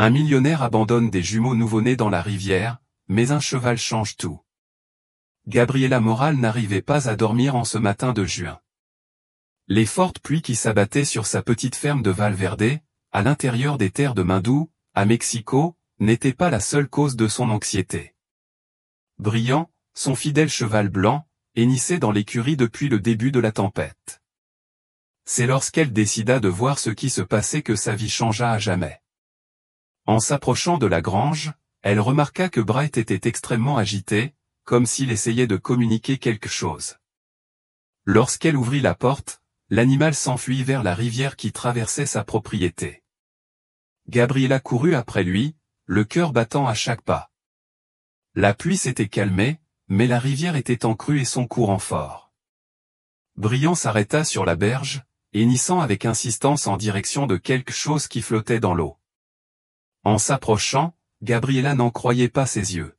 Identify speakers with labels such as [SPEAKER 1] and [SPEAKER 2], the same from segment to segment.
[SPEAKER 1] Un millionnaire abandonne des jumeaux nouveau-nés dans la rivière, mais un cheval change tout. Gabriela Moral n'arrivait pas à dormir en ce matin de juin. Les fortes pluies qui s'abattaient sur sa petite ferme de Valverde, à l'intérieur des terres de Mindú, à Mexico, n'étaient pas la seule cause de son anxiété. Brillant, son fidèle cheval blanc, hennissait dans l'écurie depuis le début de la tempête. C'est lorsqu'elle décida de voir ce qui se passait que sa vie changea à jamais. En s'approchant de la grange, elle remarqua que Bright était extrêmement agité, comme s'il essayait de communiquer quelque chose. Lorsqu'elle ouvrit la porte, l'animal s'enfuit vers la rivière qui traversait sa propriété. Gabriela courut après lui, le cœur battant à chaque pas. La pluie s'était calmée, mais la rivière était en crue et son courant fort. Brillant s'arrêta sur la berge, hennissant avec insistance en direction de quelque chose qui flottait dans l'eau. En s'approchant, Gabriela n'en croyait pas ses yeux.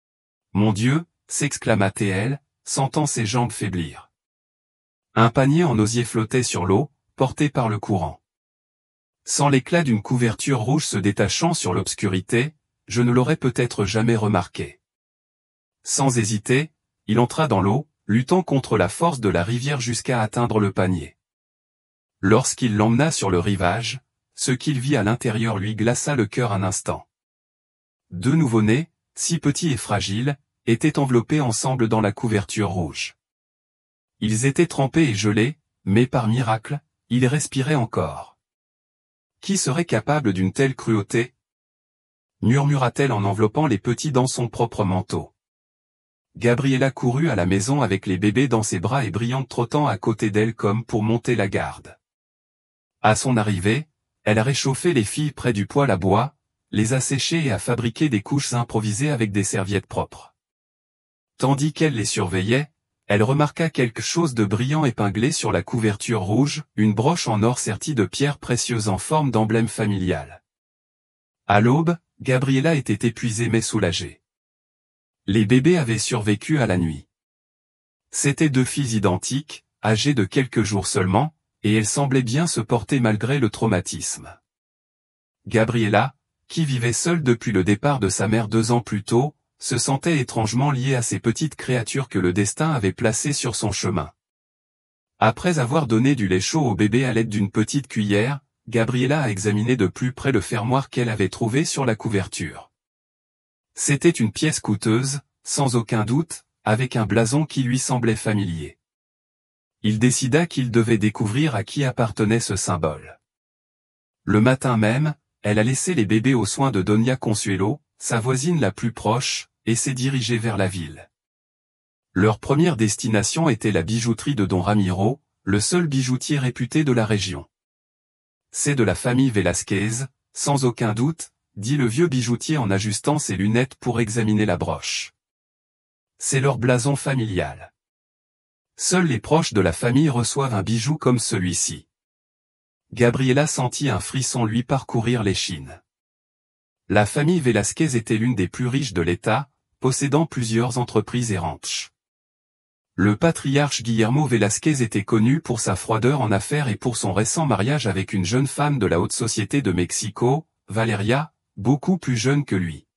[SPEAKER 1] « Mon Dieu !» s'exclama-t-elle, sentant ses jambes faiblir. Un panier en osier flottait sur l'eau, porté par le courant. Sans l'éclat d'une couverture rouge se détachant sur l'obscurité, je ne l'aurais peut-être jamais remarqué. Sans hésiter, il entra dans l'eau, luttant contre la force de la rivière jusqu'à atteindre le panier. Lorsqu'il l'emmena sur le rivage, ce qu'il vit à l'intérieur lui glaça le cœur un instant. Deux nouveau-nés, si petits et fragiles, étaient enveloppés ensemble dans la couverture rouge. Ils étaient trempés et gelés, mais par miracle, ils respiraient encore. Qui serait capable d'une telle cruauté ? Murmura-t-elle en enveloppant les petits dans son propre manteau. Gabriela courut à la maison avec les bébés dans ses bras et Brillant trottant à côté d'elle comme pour monter la garde. À son arrivée, elle a réchauffé les filles près du poêle à bois, les a séchées et a fabriqué des couches improvisées avec des serviettes propres. Tandis qu'elle les surveillait, elle remarqua quelque chose de brillant épinglé sur la couverture rouge, une broche en or sertie de pierres précieuses en forme d'emblème familial. À l'aube, Gabriela était épuisée mais soulagée. Les bébés avaient survécu à la nuit. C'étaient deux filles identiques, âgées de quelques jours seulement, et elles semblaient bien se porter malgré le traumatisme. Gabriela, qui vivait seule depuis le départ de sa mère 2 ans plus tôt, se sentait étrangement liée à ces petites créatures que le destin avait placées sur son chemin. Après avoir donné du lait chaud au bébé à l'aide d'une petite cuillère, Gabriela a examiné de plus près le fermoir qu'elle avait trouvé sur la couverture. C'était une pièce coûteuse, sans aucun doute, avec un blason qui lui semblait familier. Il décida qu'il devait découvrir à qui appartenait ce symbole. Le matin même, elle a laissé les bébés aux soins de Doña Consuelo, sa voisine la plus proche, et s'est dirigée vers la ville. Leur première destination était la bijouterie de Don Ramiro, le seul bijoutier réputé de la région. C'est de la famille Velasquez, sans aucun doute, dit le vieux bijoutier en ajustant ses lunettes pour examiner la broche. C'est leur blason familial. Seuls les proches de la famille reçoivent un bijou comme celui-ci. Gabriela sentit un frisson lui parcourir l'échine. La famille Velasquez était l'une des plus riches de l'État, possédant plusieurs entreprises et ranchs. Le patriarche Guillermo Velasquez était connu pour sa froideur en affaires et pour son récent mariage avec une jeune femme de la haute société de Mexico, Valeria, beaucoup plus jeune que lui.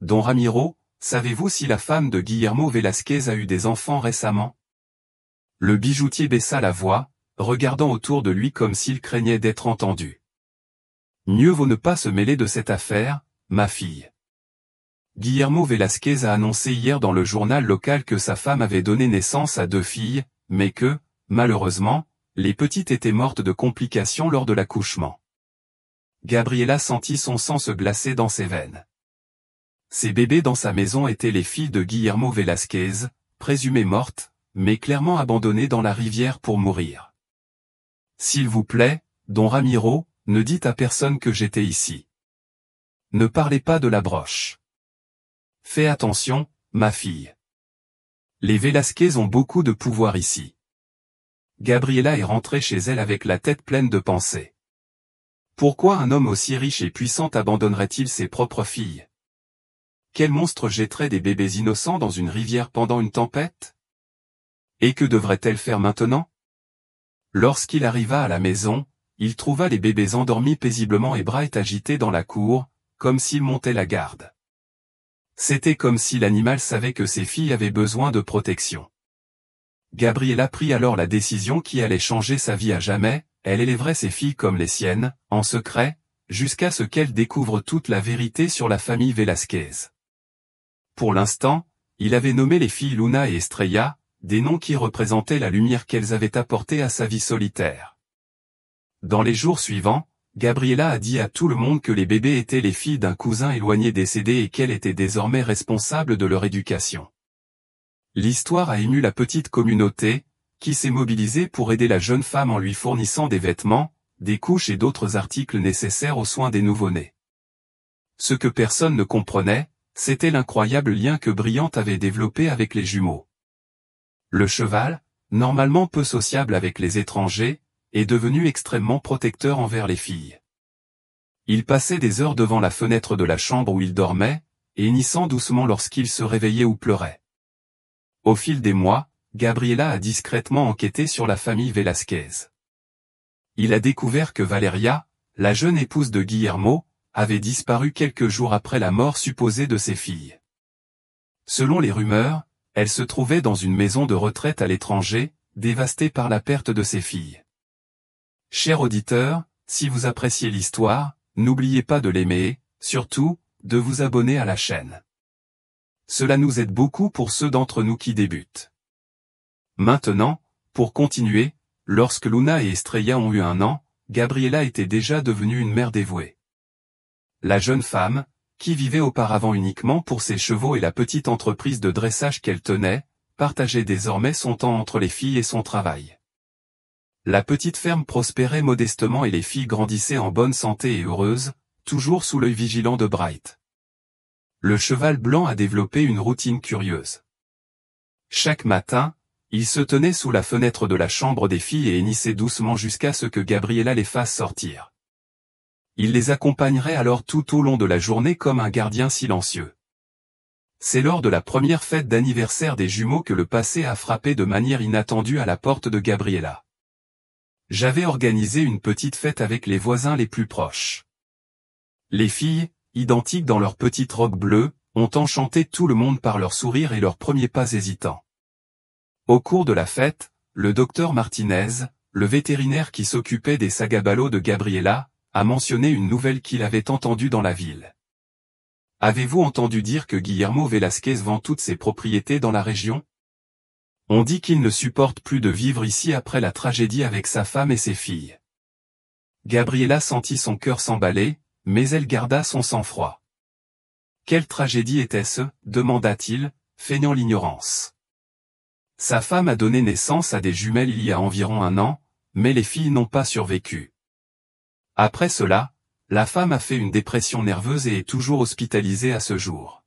[SPEAKER 1] Don Ramiro, savez-vous si la femme de Guillermo Velasquez a eu des enfants récemment ? Le bijoutier baissa la voix, regardant autour de lui comme s'il craignait d'être entendu. Mieux vaut ne pas se mêler de cette affaire, ma fille. Guillermo Velasquez a annoncé hier dans le journal local que sa femme avait donné naissance à 2 filles, mais que, malheureusement, les petites étaient mortes de complications lors de l'accouchement. Gabriela sentit son sang se glacer dans ses veines. Ces bébés dans sa maison étaient les filles de Guillermo Velasquez, présumées mortes, mais clairement abandonnées dans la rivière pour mourir. S'il vous plaît, Don Ramiro, ne dites à personne que j'étais ici. Ne parlez pas de la broche. Fais attention, ma fille. Les Velasquez ont beaucoup de pouvoir ici. Gabriela est rentrée chez elle avec la tête pleine de pensées. Pourquoi un homme aussi riche et puissant abandonnerait-il ses propres filles? Quel monstre jetterait des bébés innocents dans une rivière pendant une tempête? Et que devrait-elle faire maintenant? Lorsqu'il arriva à la maison, il trouva les bébés endormis paisiblement et Bright agité dans la cour, comme s'il montait la garde. C'était comme si l'animal savait que ses filles avaient besoin de protection. Gabriella prit alors la décision qui allait changer sa vie à jamais, elle élèverait ses filles comme les siennes, en secret, jusqu'à ce qu'elle découvre toute la vérité sur la famille Velasquez. Pour l'instant, il avait nommé les filles Luna et Estrella, des noms qui représentaient la lumière qu'elles avaient apportée à sa vie solitaire. Dans les jours suivants, Gabriella a dit à tout le monde que les bébés étaient les filles d'un cousin éloigné décédé et qu'elle était désormais responsable de leur éducation. L'histoire a ému la petite communauté, qui s'est mobilisée pour aider la jeune femme en lui fournissant des vêtements, des couches et d'autres articles nécessaires aux soins des nouveau-nés. Ce que personne ne comprenait, c'était l'incroyable lien que Bryant avait développé avec les jumeaux. Le cheval, normalement peu sociable avec les étrangers, est devenu extrêmement protecteur envers les filles. Il passait des heures devant la fenêtre de la chambre où il dormait, hennissant doucement lorsqu'il se réveillait ou pleurait. Au fil des mois, Gabriella a discrètement enquêté sur la famille Velasquez. Il a découvert que Valeria, la jeune épouse de Guillermo, avait disparu quelques jours après la mort supposée de ses filles. Selon les rumeurs, elle se trouvait dans une maison de retraite à l'étranger, dévastée par la perte de ses filles. Cher auditeur, si vous appréciez l'histoire, n'oubliez pas de l'aimer, surtout, de vous abonner à la chaîne. Cela nous aide beaucoup pour ceux d'entre nous qui débutent. Maintenant, pour continuer, lorsque Luna et Estrella ont eu 1 an, Gabriella était déjà devenue une mère dévouée. La jeune femme, qui vivait auparavant uniquement pour ses chevaux et la petite entreprise de dressage qu'elle tenait, partageait désormais son temps entre les filles et son travail. La petite ferme prospérait modestement et les filles grandissaient en bonne santé et heureuses, toujours sous l'œil vigilant de Bright. Le cheval blanc a développé une routine curieuse. Chaque matin, il se tenait sous la fenêtre de la chambre des filles et hennissait doucement jusqu'à ce que Gabriella les fasse sortir. Il les accompagnerait alors tout au long de la journée comme un gardien silencieux. C'est lors de la première fête d'anniversaire des jumeaux que le passé a frappé de manière inattendue à la porte de Gabriella. J'avais organisé une petite fête avec les voisins les plus proches. Les filles, identiques dans leurs petites robes bleues, ont enchanté tout le monde par leur sourire et leurs premiers pas hésitants. Au cours de la fête, le docteur Martinez, le vétérinaire qui s'occupait des sagabalos de Gabriella, a mentionné une nouvelle qu'il avait entendue dans la ville. Avez-vous entendu dire que Guillermo Velasquez vend toutes ses propriétés dans la région? On dit qu'il ne supporte plus de vivre ici après la tragédie avec sa femme et ses filles. Gabriella sentit son cœur s'emballer, mais elle garda son sang-froid. Quelle tragédie était-ce? Demanda-t-il, feignant l'ignorance. Sa femme a donné naissance à des jumelles il y a environ 1 an, mais les filles n'ont pas survécu. Après cela, la femme a fait une dépression nerveuse et est toujours hospitalisée à ce jour.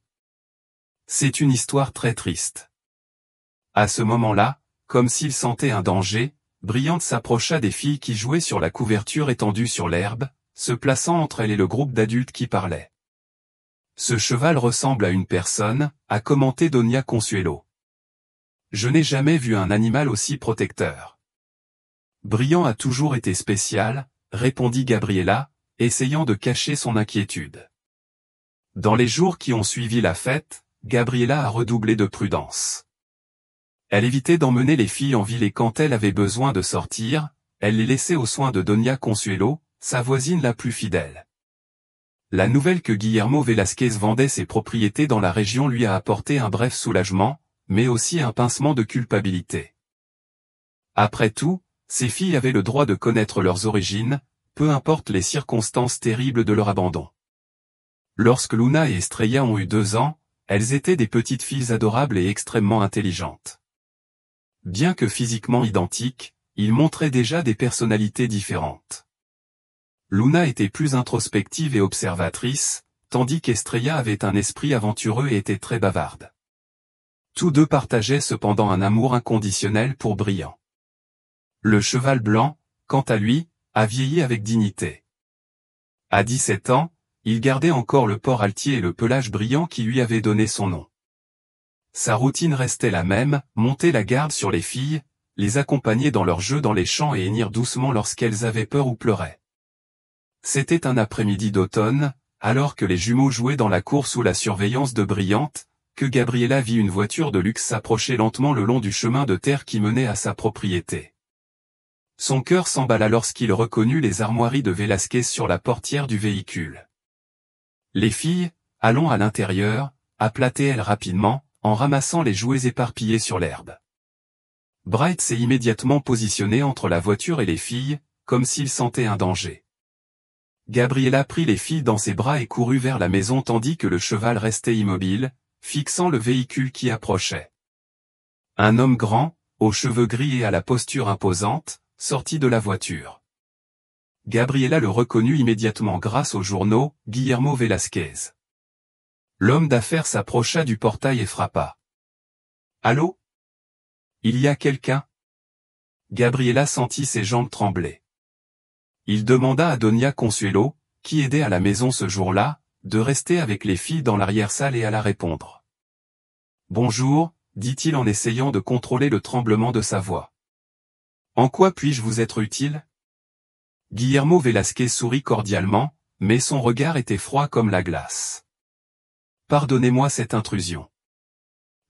[SPEAKER 1] C'est une histoire très triste. À ce moment-là, comme s'il sentait un danger, Bryant s'approcha des filles qui jouaient sur la couverture étendue sur l'herbe, se plaçant entre elles et le groupe d'adultes qui parlaient. Ce cheval ressemble à une personne, a commenté Doña Consuelo. Je n'ai jamais vu un animal aussi protecteur. Bryant a toujours été spécial, répondit Gabriella, essayant de cacher son inquiétude. Dans les jours qui ont suivi la fête, Gabriella a redoublé de prudence. Elle évitait d'emmener les filles en ville et quand elle avait besoin de sortir, elle les laissait aux soins de Doña Consuelo, sa voisine la plus fidèle. La nouvelle que Guillermo Velasquez vendait ses propriétés dans la région lui a apporté un bref soulagement, mais aussi un pincement de culpabilité. Après tout, ces filles avaient le droit de connaître leurs origines, peu importe les circonstances terribles de leur abandon. Lorsque Luna et Estrella ont eu 2 ans, elles étaient des petites filles adorables et extrêmement intelligentes. Bien que physiquement identiques, ils montraient déjà des personnalités différentes. Luna était plus introspective et observatrice, tandis qu'Estrella avait un esprit aventureux et était très bavarde. Tous deux partageaient cependant un amour inconditionnel pour Bryant. Le cheval blanc, quant à lui, a vieilli avec dignité. À 17 ans, il gardait encore le port altier et le pelage brillant qui lui avait donné son nom. Sa routine restait la même, monter la garde sur les filles, les accompagner dans leurs jeux dans les champs et hennir doucement lorsqu'elles avaient peur ou pleuraient. C'était un après-midi d'automne, alors que les jumeaux jouaient dans la cour sous la surveillance de Brillante, que Gabriela vit une voiture de luxe s'approcher lentement le long du chemin de terre qui menait à sa propriété. Son cœur s'emballa lorsqu'il reconnut les armoiries de Velasquez sur la portière du véhicule. « Les filles, allons à l'intérieur », appela-t-elle rapidement, en ramassant les jouets éparpillés sur l'herbe. Bright s'est immédiatement positionné entre la voiture et les filles, comme s'il sentait un danger. Gabriela prit les filles dans ses bras et courut vers la maison tandis que le cheval restait immobile, fixant le véhicule qui approchait. Un homme grand, aux cheveux gris et à la posture imposante, sortit de la voiture. Gabriela le reconnut immédiatement grâce aux journaux, Guillermo Velasquez. L'homme d'affaires s'approcha du portail et frappa. « Allô ? Il y a quelqu'un » Gabriela sentit ses jambes trembler. Il demanda à Doña Consuelo, qui aidait à la maison ce jour-là, de rester avec les filles dans l'arrière-salle et à la répondre. « Bonjour », dit-il en essayant de contrôler le tremblement de sa voix. « En quoi puis-je vous être utile ?» Guillermo Velasquez sourit cordialement, mais son regard était froid comme la glace. « Pardonnez-moi cette intrusion.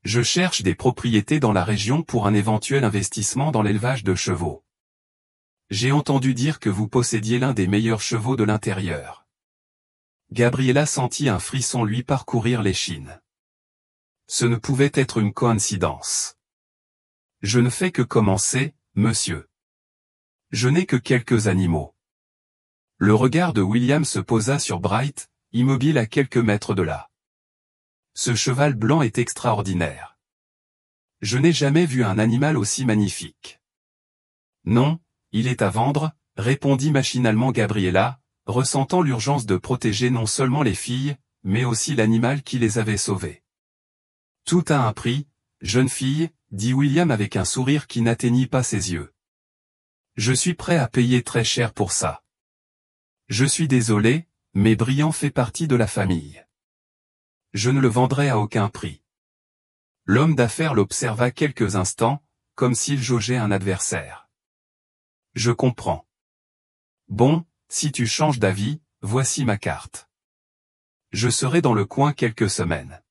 [SPEAKER 1] Je cherche des propriétés dans la région pour un éventuel investissement dans l'élevage de chevaux. J'ai entendu dire que vous possédiez l'un des meilleurs chevaux de l'intérieur. » Gabriela sentit un frisson lui parcourir l'échine. Ce ne pouvait être une coïncidence. « Je ne fais que commencer, monsieur. Je n'ai que quelques animaux. » Le regard de William se posa sur Bright, immobile à quelques mètres de là. Ce cheval blanc est extraordinaire. Je n'ai jamais vu un animal aussi magnifique. Non, il est à vendre, répondit machinalement Gabriela, ressentant l'urgence de protéger non seulement les filles, mais aussi l'animal qui les avait sauvées. Tout a un prix, jeune fille, dit William avec un sourire qui n'atteignit pas ses yeux. Je suis prêt à payer très cher pour ça. Je suis désolé, mais Brillant fait partie de la famille. Je ne le vendrai à aucun prix. L'homme d'affaires l'observa quelques instants, comme s'il jaugeait un adversaire. Je comprends. Bon, si tu changes d'avis, voici ma carte. Je serai dans le coin quelques semaines.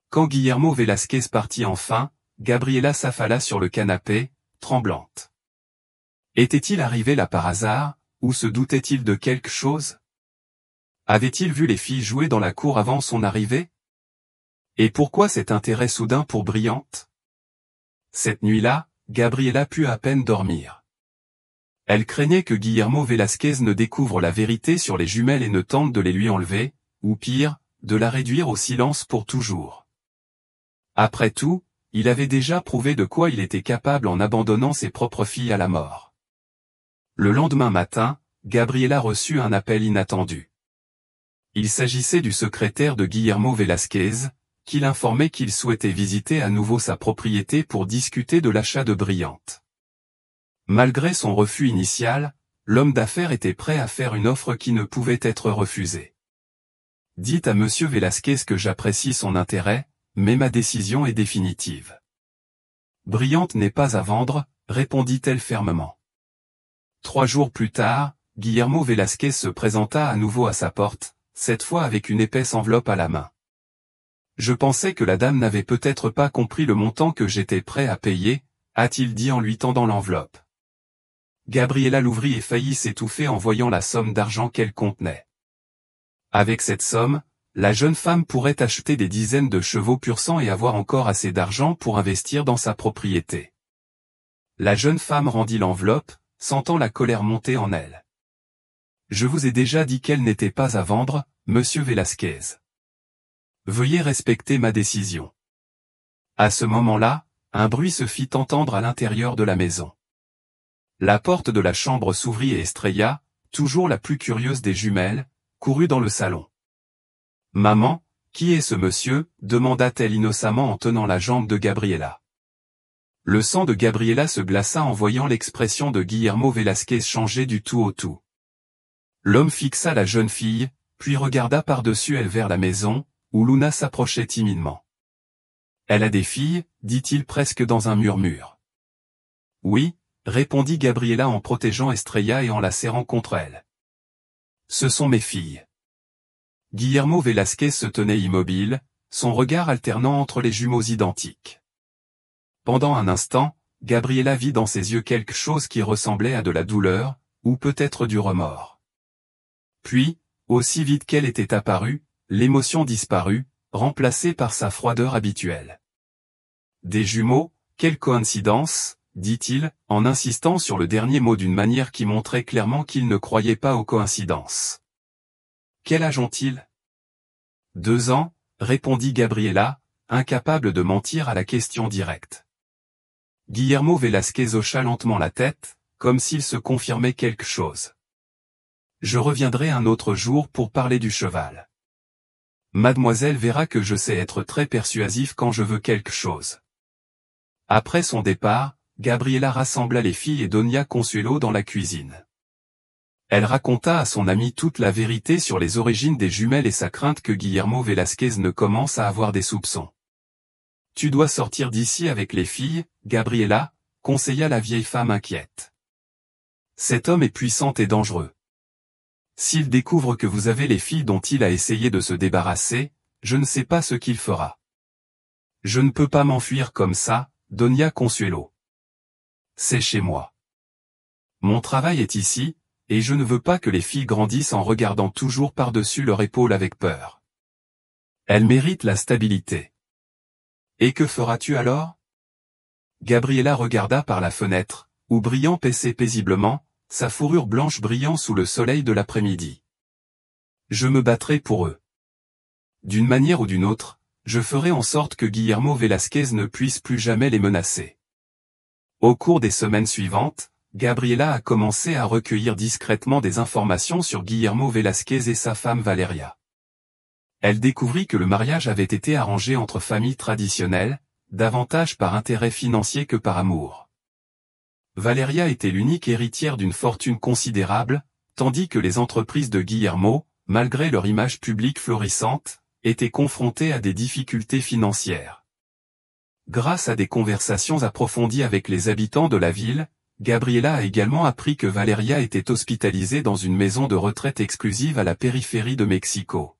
[SPEAKER 1] Quand Guillermo Velasquez partit enfin, Gabriela s'affala sur le canapé, tremblante. Était-il arrivé là par hasard, ou se doutait-il de quelque chose? Avait-il vu les filles jouer dans la cour avant son arrivée? Et pourquoi cet intérêt soudain pour Brillante? Cette nuit-là, Gabriela put à peine dormir. Elle craignait que Guillermo Velasquez ne découvre la vérité sur les jumelles et ne tente de les lui enlever, ou pire, de la réduire au silence pour toujours. Après tout, il avait déjà prouvé de quoi il était capable en abandonnant ses propres filles à la mort. Le lendemain matin, Gabriela reçut un appel inattendu. Il s'agissait du secrétaire de Guillermo Velasquez, qui l'informait qu'il souhaitait visiter à nouveau sa propriété pour discuter de l'achat de Brillante. Malgré son refus initial, l'homme d'affaires était prêt à faire une offre qui ne pouvait être refusée. « Dites à monsieur Velasquez que j'apprécie son intérêt, mais ma décision est définitive. »« Brillante n'est pas à vendre, » répondit-elle fermement. 3 jours plus tard, Guillermo Velasquez se présenta à nouveau à sa porte, cette fois avec une épaisse enveloppe à la main. « Je pensais que la dame n'avait peut-être pas compris le montant que j'étais prêt à payer, » a-t-il dit en lui tendant l'enveloppe. Gabriela l'ouvrit et faillit s'étouffer en voyant la somme d'argent qu'elle contenait. Avec cette somme, la jeune femme pourrait acheter des dizaines de chevaux pur sang et avoir encore assez d'argent pour investir dans sa propriété. La jeune femme rendit l'enveloppe, sentant la colère monter en elle. « Je vous ai déjà dit qu'elle n'était pas à vendre, monsieur Velasquez. Veuillez respecter ma décision. » À ce moment-là, un bruit se fit entendre à l'intérieur de la maison. La porte de la chambre s'ouvrit et Estrella, toujours la plus curieuse des jumelles, courut dans le salon. « Maman, qui est ce monsieur ?» demanda-t-elle innocemment en tenant la jambe de Gabriela. Le sang de Gabriela se glaça en voyant l'expression de Guillermo Velasquez changer du tout au tout. L'homme fixa la jeune fille, puis regarda par-dessus elle vers la maison, où Luna s'approchait timidement. « Elle a des filles » dit-il presque dans un murmure. Oui, répondit Gabriela en protégeant Estrella et en la serrant contre elle. Ce sont mes filles. Guillermo Velasquez se tenait immobile, son regard alternant entre les jumeaux identiques. Pendant un instant, Gabriela vit dans ses yeux quelque chose qui ressemblait à de la douleur, ou peut-être du remords. Puis, aussi vite qu'elle était apparue, l'émotion disparut, remplacée par sa froideur habituelle. Des jumeaux, quelle coïncidence, dit-il, en insistant sur le dernier mot d'une manière qui montrait clairement qu'il ne croyait pas aux coïncidences. Quel âge ont-ils? 2 ans, répondit Gabriela, incapable de mentir à la question directe. Guillermo Velasquez hocha lentement la tête, comme s'il se confirmait quelque chose. Je reviendrai un autre jour pour parler du cheval. Mademoiselle verra que je sais être très persuasif quand je veux quelque chose. Après son départ, Gabriela rassembla les filles et Doña Consuelo dans la cuisine. Elle raconta à son amie toute la vérité sur les origines des jumelles et sa crainte que Guillermo Velasquez ne commence à avoir des soupçons. « Tu dois sortir d'ici avec les filles, Gabriela, conseilla la vieille femme inquiète. Cet homme est puissant et dangereux. S'il découvre que vous avez les filles dont il a essayé de se débarrasser, je ne sais pas ce qu'il fera. Je ne peux pas m'enfuir comme ça, Doña Consuelo. C'est chez moi. Mon travail est ici, et je ne veux pas que les filles grandissent en regardant toujours par-dessus leur épaule avec peur. Elles méritent la stabilité. Et que feras-tu alors? Gabriela regarda par la fenêtre, où Brillant paissait paisiblement, sa fourrure blanche brillant sous le soleil de l'après-midi. Je me battrai pour eux. D'une manière ou d'une autre, je ferai en sorte que Guillermo Velasquez ne puisse plus jamais les menacer. Au cours des semaines suivantes, Gabriela a commencé à recueillir discrètement des informations sur Guillermo Velasquez et sa femme Valeria. Elle découvrit que le mariage avait été arrangé entre familles traditionnelles, davantage par intérêt financier que par amour. Valeria était l'unique héritière d'une fortune considérable, tandis que les entreprises de Guillermo, malgré leur image publique florissante, étaient confrontées à des difficultés financières. Grâce à des conversations approfondies avec les habitants de la ville, Gabriela a également appris que Valeria était hospitalisée dans une maison de retraite exclusive à la périphérie de Mexico.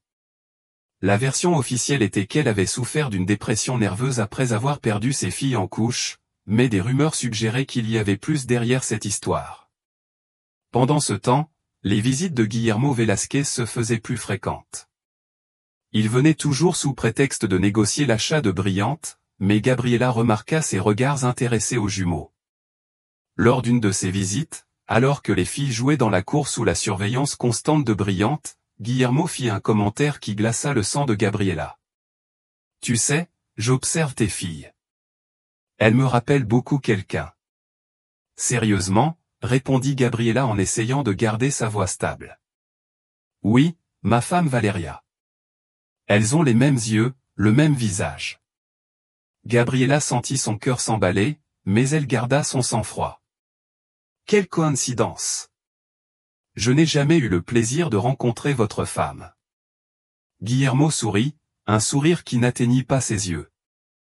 [SPEAKER 1] La version officielle était qu'elle avait souffert d'une dépression nerveuse après avoir perdu ses filles en couche, mais des rumeurs suggéraient qu'il y avait plus derrière cette histoire. Pendant ce temps, les visites de Guillermo Velasquez se faisaient plus fréquentes. Il venait toujours sous prétexte de négocier l'achat de Brillantes, mais Gabriela remarqua ses regards intéressés aux jumeaux. Lors d'une de ces visites, alors que les filles jouaient dans la cour sous la surveillance constante de Brillantes, Guillermo fit un commentaire qui glaça le sang de Gabriela. « Tu sais, j'observe tes filles. Elles me rappellent beaucoup quelqu'un. » « Sérieusement ?» répondit Gabriela en essayant de garder sa voix stable. « Oui, ma femme Valeria. Elles ont les mêmes yeux, le même visage. » Gabriela sentit son cœur s'emballer, mais elle garda son sang-froid. « Quelle coïncidence! Je n'ai jamais eu le plaisir de rencontrer votre femme. » Guillermo sourit, un sourire qui n'atteignit pas ses yeux.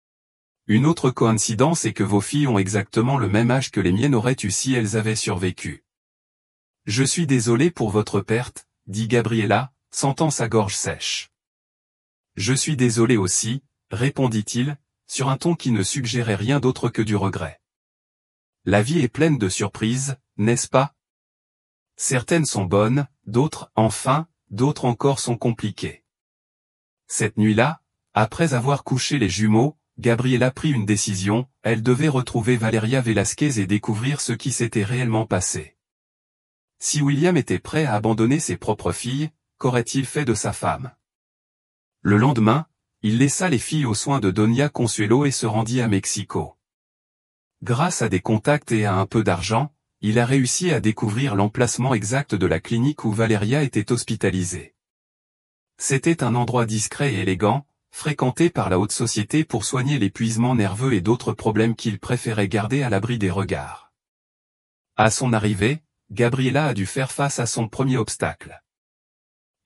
[SPEAKER 1] « Une autre coïncidence est que vos filles ont exactement le même âge que les miennes auraient eu si elles avaient survécu. Je suis désolé pour votre perte, dit Gabriela, sentant sa gorge sèche. Je suis désolé aussi, répondit-il, sur un ton qui ne suggérait rien d'autre que du regret. La vie est pleine de surprises, n'est-ce pas? Certaines sont bonnes, d'autres, enfin, d'autres encore sont compliquées. Cette nuit-là, après avoir couché les jumeaux, Gabriela prit une décision, elle devait retrouver Valeria Velasquez et découvrir ce qui s'était réellement passé. Si William était prêt à abandonner ses propres filles, qu'aurait-il fait de sa femme? Le lendemain, il laissa les filles aux soins de Doña Consuelo et se rendit à Mexico. Grâce à des contacts et à un peu d'argent, il a réussi à découvrir l'emplacement exact de la clinique où Valeria était hospitalisée. C'était un endroit discret et élégant, fréquenté par la haute société pour soigner l'épuisement nerveux et d'autres problèmes qu'il préférait garder à l'abri des regards. À son arrivée, Gabriela a dû faire face à son premier obstacle.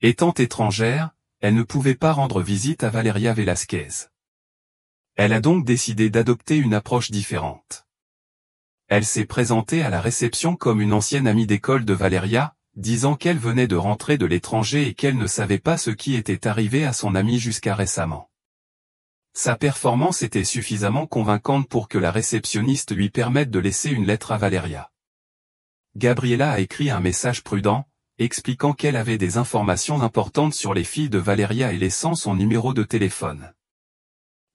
[SPEAKER 1] Étant étrangère, elle ne pouvait pas rendre visite à Valeria Velasquez. Elle a donc décidé d'adopter une approche différente. Elle s'est présentée à la réception comme une ancienne amie d'école de Valeria, disant qu'elle venait de rentrer de l'étranger et qu'elle ne savait pas ce qui était arrivé à son amie jusqu'à récemment. Sa performance était suffisamment convaincante pour que la réceptionniste lui permette de laisser une lettre à Valeria. Gabriela a écrit un message prudent, expliquant qu'elle avait des informations importantes sur les filles de Valeria et laissant son numéro de téléphone.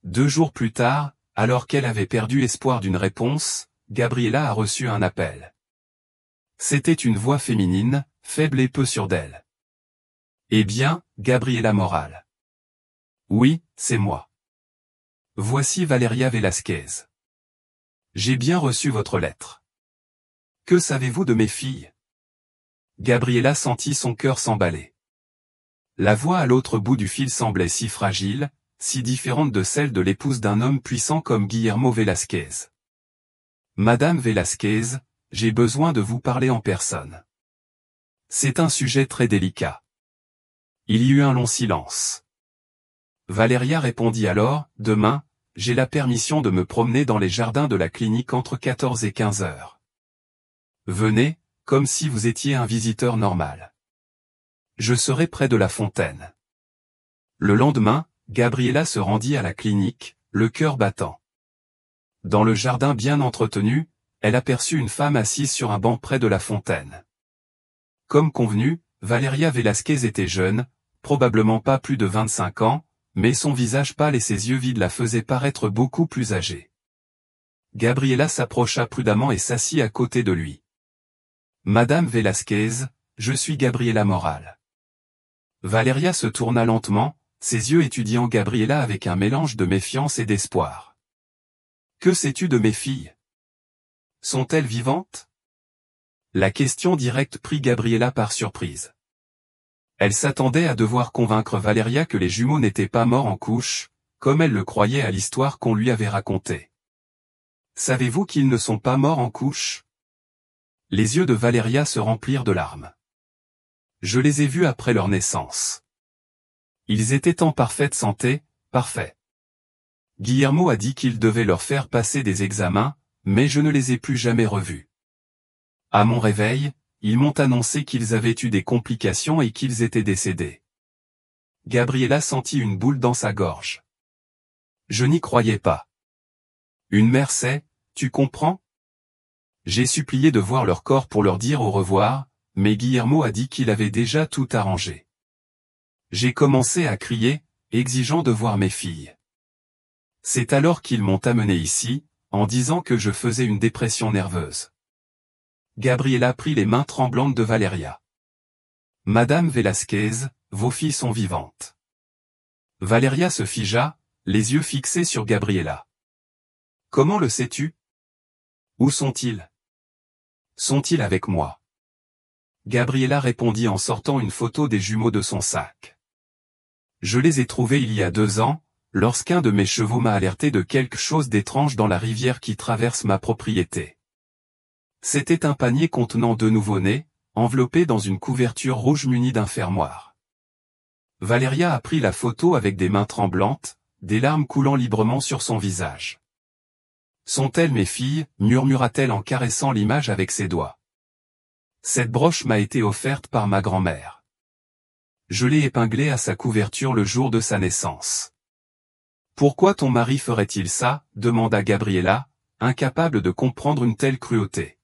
[SPEAKER 1] 2 jours plus tard, alors qu'elle avait perdu espoir d'une réponse, Gabriela a reçu un appel. C'était une voix féminine, faible et peu sûre d'elle. « Eh bien, Gabriela Moral. »« Oui, c'est moi. Voici Valeria Velasquez. J'ai bien reçu votre lettre. Que savez-vous de mes filles ?» Gabriela sentit son cœur s'emballer. La voix à l'autre bout du fil semblait si fragile, si différente de celle de l'épouse d'un homme puissant comme Guillermo Velasquez. « Madame Velasquez, j'ai besoin de vous parler en personne. C'est un sujet très délicat. » Il y eut un long silence. Valeria répondit alors, « Demain, j'ai la permission de me promener dans les jardins de la clinique entre 14 et 15 heures. Venez, comme si vous étiez un visiteur normal. Je serai près de la fontaine. » Le lendemain, Gabriela se rendit à la clinique, le cœur battant. Dans le jardin bien entretenu, elle aperçut une femme assise sur un banc près de la fontaine. Comme convenu, Valeria Velasquez était jeune, probablement pas plus de 25 ans, mais son visage pâle et ses yeux vides la faisaient paraître beaucoup plus âgée. Gabriela s'approcha prudemment et s'assit à côté de lui. « Madame Velasquez, je suis Gabriela Moral. » Valeria se tourna lentement, ses yeux étudiant Gabriela avec un mélange de méfiance et d'espoir. « Que sais-tu de mes filles? Sont-elles vivantes ?» La question directe prit Gabriela par surprise. Elle s'attendait à devoir convaincre Valeria que les jumeaux n'étaient pas morts en couche, comme elle le croyait à l'histoire qu'on lui avait racontée. « Savez-vous qu'ils ne sont pas morts en couche ?» Les yeux de Valeria se remplirent de larmes. « Je les ai vus après leur naissance. Ils étaient en parfaite santé, parfait. Guillermo a dit qu'il devait leur faire passer des examens, mais je ne les ai plus jamais revus. À mon réveil, ils m'ont annoncé qu'ils avaient eu des complications et qu'ils étaient décédés. » Gabriela sentit une boule dans sa gorge. Je n'y croyais pas. Une mère sait, tu comprends? J'ai supplié de voir leur corps pour leur dire au revoir, mais Guillermo a dit qu'il avait déjà tout arrangé. J'ai commencé à crier, exigeant de voir mes filles. C'est alors qu'ils m'ont amené ici, en disant que je faisais une dépression nerveuse. Gabriela prit les mains tremblantes de Valeria. « Madame Velasquez, vos filles sont vivantes. » Valeria se figea, les yeux fixés sur Gabriela. « Comment le sais-tu? Où sont-ils? Sont-ils avec moi? » Gabriela répondit en sortant une photo des jumeaux de son sac. « Je les ai trouvés il y a 2 ans, lorsqu'un de mes chevaux m'a alerté de quelque chose d'étrange dans la rivière qui traverse ma propriété. C'était un panier contenant 2 nouveau-nés, enveloppés dans une couverture rouge munie d'un fermoir. » Valeria a pris la photo avec des mains tremblantes, des larmes coulant librement sur son visage. « Sont-elles mes filles ?» murmura-t-elle en caressant l'image avec ses doigts. « Cette broche m'a été offerte par ma grand-mère. Je l'ai épinglée à sa couverture le jour de sa naissance. »« Pourquoi ton mari ferait-il ça ?» demanda Gabriela, incapable de comprendre une telle cruauté.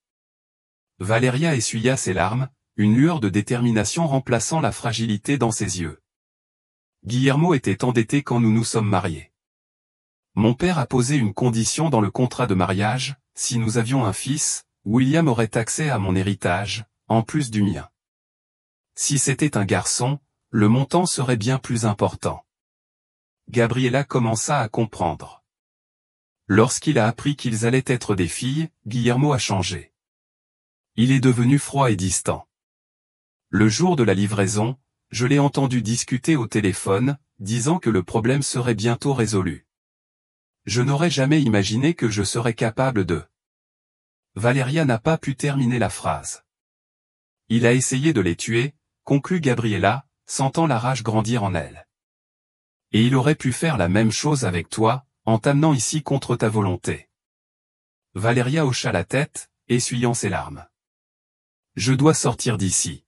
[SPEAKER 1] Valeria essuya ses larmes, une lueur de détermination remplaçant la fragilité dans ses yeux. « Guillermo était endetté quand nous nous sommes mariés. Mon père a posé une condition dans le contrat de mariage, si nous avions un fils, William aurait accès à mon héritage, en plus du mien. Si c'était un garçon, le montant serait bien plus important. » Gabriela commença à comprendre. Lorsqu'il a appris qu'ils allaient être des filles, Guillermo a changé. Il est devenu froid et distant. Le jour de la livraison, je l'ai entendu discuter au téléphone, disant que le problème serait bientôt résolu. Je n'aurais jamais imaginé que je serais capable de... Valeria n'a pas pu terminer la phrase. Il a essayé de les tuer, conclut Gabriela, sentant la rage grandir en elle. Et il aurait pu faire la même chose avec toi, en t'amenant ici contre ta volonté. Valeria hocha la tête, essuyant ses larmes. Je dois sortir d'ici.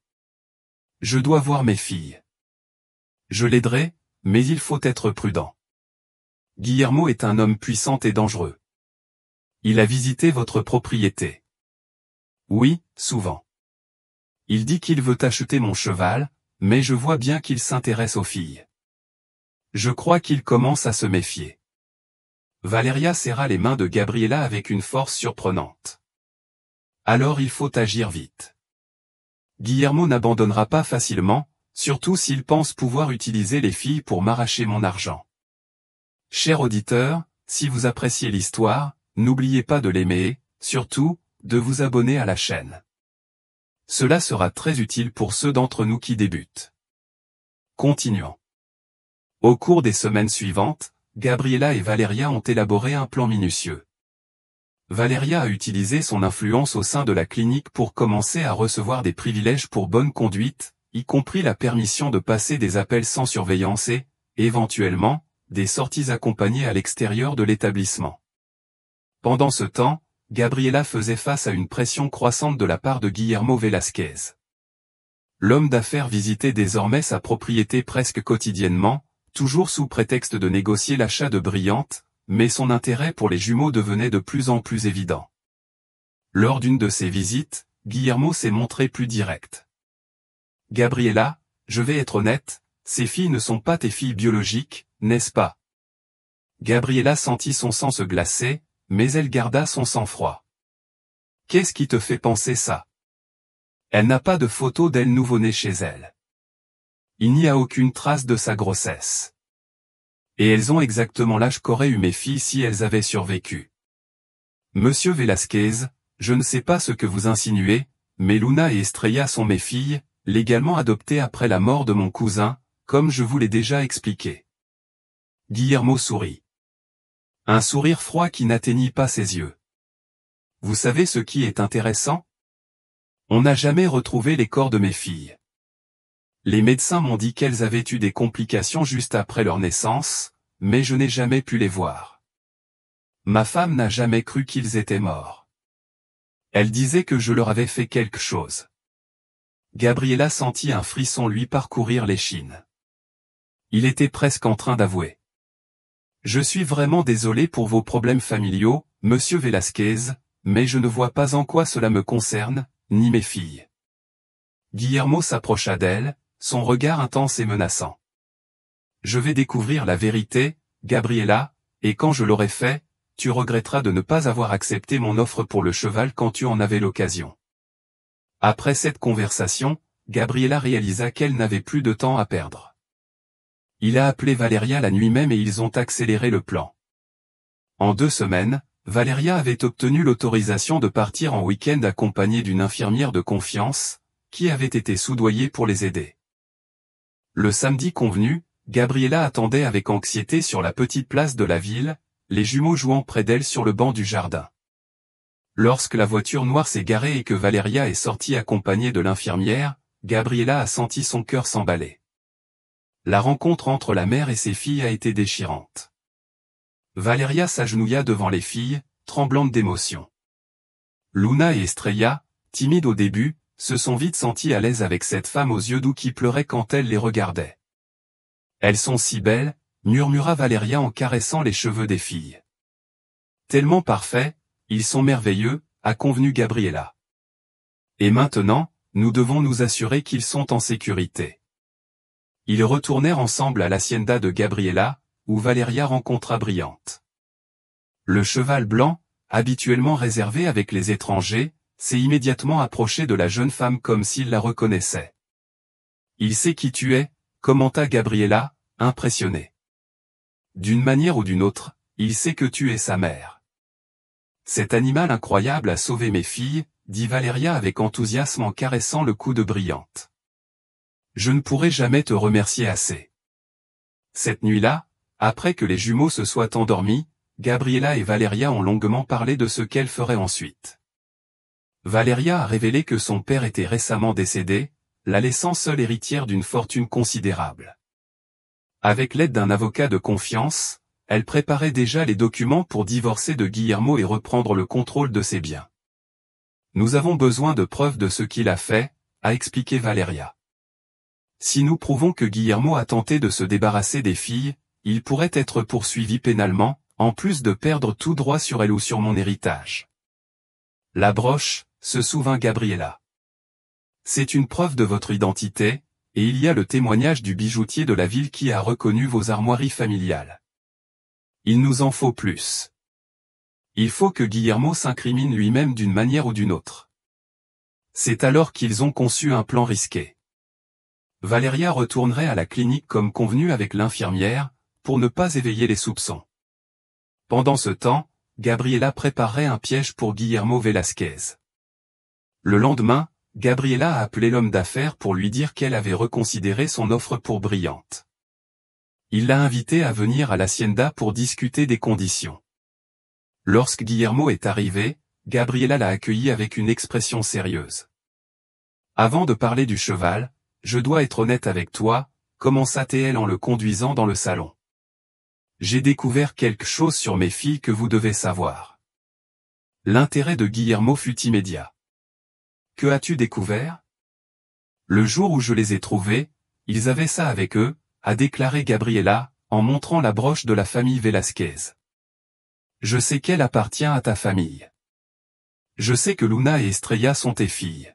[SPEAKER 1] Je dois voir mes filles. Je l'aiderai, mais il faut être prudent. Guillermo est un homme puissant et dangereux. Il a visité votre propriété. Oui, souvent. Il dit qu'il veut acheter mon cheval, mais je vois bien qu'il s'intéresse aux filles. Je crois qu'il commence à se méfier. Valeria serra les mains de Gabriela avec une force surprenante. Alors il faut agir vite. Guillermo n'abandonnera pas facilement, surtout s'il pense pouvoir utiliser les filles pour m'arracher mon argent. Cher auditeur, si vous appréciez l'histoire, n'oubliez pas de l'aimer, surtout, de vous abonner à la chaîne. Cela sera très utile pour ceux d'entre nous qui débutent. Continuons. Au cours des semaines suivantes, Gabriela et Valeria ont élaboré un plan minutieux. Valeria a utilisé son influence au sein de la clinique pour commencer à recevoir des privilèges pour bonne conduite, y compris la permission de passer des appels sans surveillance et, éventuellement, des sorties accompagnées à l'extérieur de l'établissement. Pendant ce temps, Gabriela faisait face à une pression croissante de la part de Guillermo Velasquez. L'homme d'affaires visitait désormais sa propriété presque quotidiennement, toujours sous prétexte de négocier l'achat de Brillantes, mais son intérêt pour les jumeaux devenait de plus en plus évident. Lors d'une de ses visites, Guillermo s'est montré plus direct. « Gabriela, je vais être honnête, ces filles ne sont pas tes filles biologiques, n'est-ce pas ?» Gabriela sentit son sang se glacer, mais elle garda son sang-froid. « Qu'est-ce qui te fait penser ça ? Elle n'a pas de photo d'elle nouveau-née chez elle. Il n'y a aucune trace de sa grossesse. Et elles ont exactement l'âge qu'auraient eu mes filles si elles avaient survécu. Monsieur Velasquez, je ne sais pas ce que vous insinuez, mais Luna et Estrella sont mes filles, légalement adoptées après la mort de mon cousin, comme je vous l'ai déjà expliqué. » Guillermo sourit. Un sourire froid qui n'atteignit pas ses yeux. « Vous savez ce qui est intéressant ? On n'a jamais retrouvé les corps de mes filles. Les médecins m'ont dit qu'elles avaient eu des complications juste après leur naissance, mais je n'ai jamais pu les voir. Ma femme n'a jamais cru qu'ils étaient morts. Elle disait que je leur avais fait quelque chose. » Gabriela sentit un frisson lui parcourir l'échine. Il était presque en train d'avouer. « Je suis vraiment désolé pour vos problèmes familiaux, monsieur Velasquez, mais je ne vois pas en quoi cela me concerne, ni mes filles. » Guillermo s'approcha d'elle, son regard intense et menaçant. « Je vais découvrir la vérité, Gabriela, et quand je l'aurai fait, tu regretteras de ne pas avoir accepté mon offre pour le cheval quand tu en avais l'occasion. » Après cette conversation, Gabriela réalisa qu'elle n'avait plus de temps à perdre. Il a appelé Valeria la nuit même et ils ont accéléré le plan. En 2 semaines, Valeria avait obtenu l'autorisation de partir en week-end accompagnée d'une infirmière de confiance, qui avait été soudoyée pour les aider. Le samedi convenu, Gabriela attendait avec anxiété sur la petite place de la ville, les jumeaux jouant près d'elle sur le banc du jardin. Lorsque la voiture noire s'est garée et que Valeria est sortie accompagnée de l'infirmière, Gabriela a senti son cœur s'emballer. La rencontre entre la mère et ses filles a été déchirante. Valeria s'agenouilla devant les filles, tremblante d'émotion. Luna et Estrella, timides au début, se sont vite senties à l'aise avec cette femme aux yeux doux qui pleurait quand elle les regardait. « Elles sont si belles », murmura Valeria en caressant les cheveux des filles. « Tellement parfaits, ils sont merveilleux », a convenu Gabriela. « Et maintenant, nous devons nous assurer qu'ils sont en sécurité. » Ils retournèrent ensemble à l'hacienda de Gabriela, où Valeria rencontra Brillante. Le cheval blanc, habituellement réservé avec les étrangers, s'est immédiatement approché de la jeune femme comme s'il la reconnaissait. « Il sait qui tu es », commenta Gabriela, impressionnée. « D'une manière ou d'une autre, il sait que tu es sa mère. »« Cet animal incroyable a sauvé mes filles », dit Valeria avec enthousiasme en caressant le cou de Brillante. « Je ne pourrai jamais te remercier assez. » Cette nuit-là, après que les jumeaux se soient endormis, Gabriela et Valeria ont longuement parlé de ce qu'elles feraient ensuite. Valeria a révélé que son père était récemment décédé, la laissant seule héritière d'une fortune considérable. Avec l'aide d'un avocat de confiance, elle préparait déjà les documents pour divorcer de Guillermo et reprendre le contrôle de ses biens. Nous avons besoin de preuves de ce qu'il a fait, a expliqué Valeria. Si nous prouvons que Guillermo a tenté de se débarrasser des filles, il pourrait être poursuivi pénalement, en plus de perdre tout droit sur elle ou sur mon héritage. La broche, se souvint Gabriela. C'est une preuve de votre identité, et il y a le témoignage du bijoutier de la ville qui a reconnu vos armoiries familiales. Il nous en faut plus. Il faut que Guillermo s'incrimine lui-même d'une manière ou d'une autre. C'est alors qu'ils ont conçu un plan risqué. Valeria retournerait à la clinique comme convenu avec l'infirmière, pour ne pas éveiller les soupçons. Pendant ce temps, Gabriela préparerait un piège pour Guillermo Velasquez. Le lendemain, Gabriela a appelé l'homme d'affaires pour lui dire qu'elle avait reconsidéré son offre pour Brillante. Il l'a invité à venir à l'hacienda pour discuter des conditions. Lorsque Guillermo est arrivé, Gabriela l'a accueilli avec une expression sérieuse. « Avant de parler du cheval, je dois être honnête avec toi, » commença-t-elle en le conduisant dans le salon. « J'ai découvert quelque chose sur mes filles que vous devez savoir. » L'intérêt de Guillermo fut immédiat. « Que as-tu découvert ? » « Le jour où je les ai trouvés, ils avaient ça avec eux, » a déclaré Gabriela, en montrant la broche de la famille Velasquez. « Je sais qu'elle appartient à ta famille. Je sais que Luna et Estrella sont tes filles. »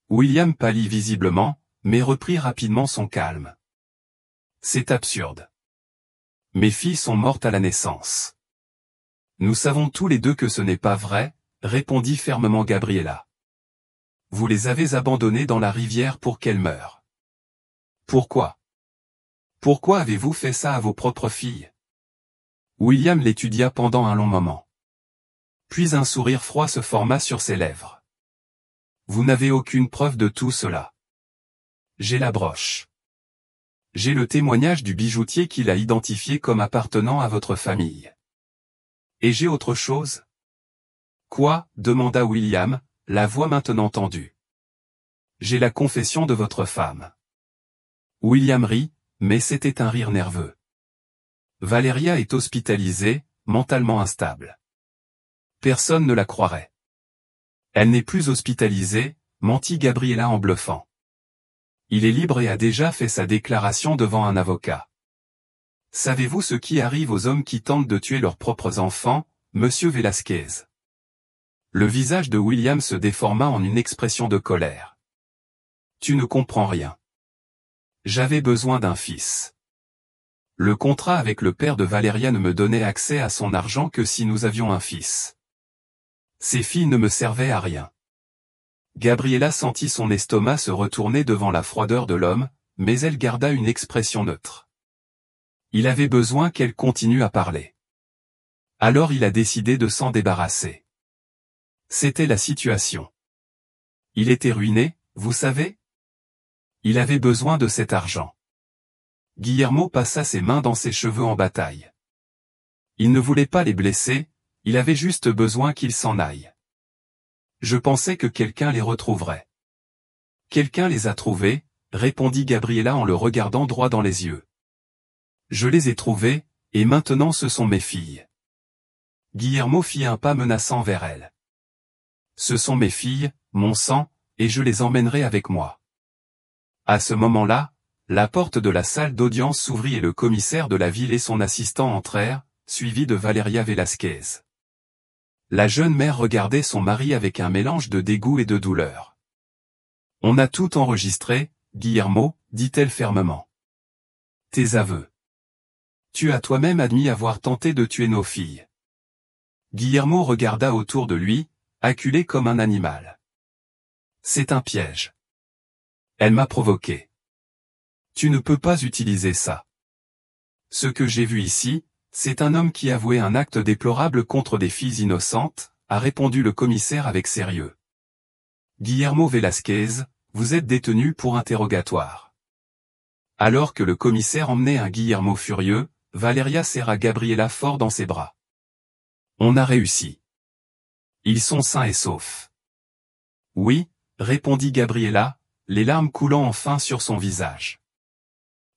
[SPEAKER 1] William pâlit visiblement, mais reprit rapidement son calme. « C'est absurde. Mes filles sont mortes à la naissance. »« Nous savons tous les deux que ce n'est pas vrai, » répondit fermement Gabriela. « Vous les avez abandonnées dans la rivière pour qu'elles meurent. Pourquoi ? Pourquoi avez-vous fait ça à vos propres filles ? » William l'étudia pendant un long moment. Puis un sourire froid se forma sur ses lèvres. « Vous n'avez aucune preuve de tout cela. J'ai la broche. J'ai le témoignage du bijoutier qui l'a identifié comme appartenant à votre famille. Et j'ai autre chose ? » « Quoi ? » demanda William, la voix maintenant tendue. « J'ai la confession de votre femme. » William rit, mais c'était un rire nerveux. Valeria est hospitalisée, mentalement instable. Personne ne la croirait. Elle n'est plus hospitalisée, mentit Gabriela en bluffant. Il est libre et a déjà fait sa déclaration devant un avocat. Savez-vous ce qui arrive aux hommes qui tentent de tuer leurs propres enfants, monsieur Velasquez ? Le visage de William se déforma en une expression de colère. Tu ne comprends rien. J'avais besoin d'un fils. Le contrat avec le père de Valeria ne me donnait accès à son argent que si nous avions un fils. Ces filles ne me servaient à rien. Gabriela sentit son estomac se retourner devant la froideur de l'homme, mais elle garda une expression neutre. Il avait besoin qu'elle continue à parler. Alors il a décidé de s'en débarrasser. C'était la situation. Il était ruiné, vous savez ? Il avait besoin de cet argent. Guillermo passa ses mains dans ses cheveux en bataille. Il ne voulait pas les blesser, il avait juste besoin qu'ils s'en aillent. Je pensais que quelqu'un les retrouverait. Quelqu'un les a trouvés, répondit Gabriela en le regardant droit dans les yeux. Je les ai trouvés, et maintenant ce sont mes filles. Guillermo fit un pas menaçant vers elle. Ce sont mes filles, mon sang, et je les emmènerai avec moi. À ce moment-là, la porte de la salle d'audience s'ouvrit et le commissaire de la ville et son assistant entrèrent, suivis de Valeria Velasquez. La jeune mère regardait son mari avec un mélange de dégoût et de douleur. « On a tout enregistré, Guillermo, dit-elle fermement. Tes aveux. Tu as toi-même admis avoir tenté de tuer nos filles. » Guillermo regarda autour de lui, acculé comme un animal. « C'est un piège. Elle m'a provoqué. Tu ne peux pas utiliser ça. Ce que j'ai vu ici, c'est un homme qui avouait un acte déplorable contre des filles innocentes, a répondu le commissaire avec sérieux. Guillermo Velasquez, vous êtes détenu pour interrogatoire. Alors que le commissaire emmenait un Guillermo furieux, Valeria serra Gabriela fort dans ses bras. On a réussi. Ils sont sains et saufs. Oui, répondit Gabriela, les larmes coulant enfin sur son visage.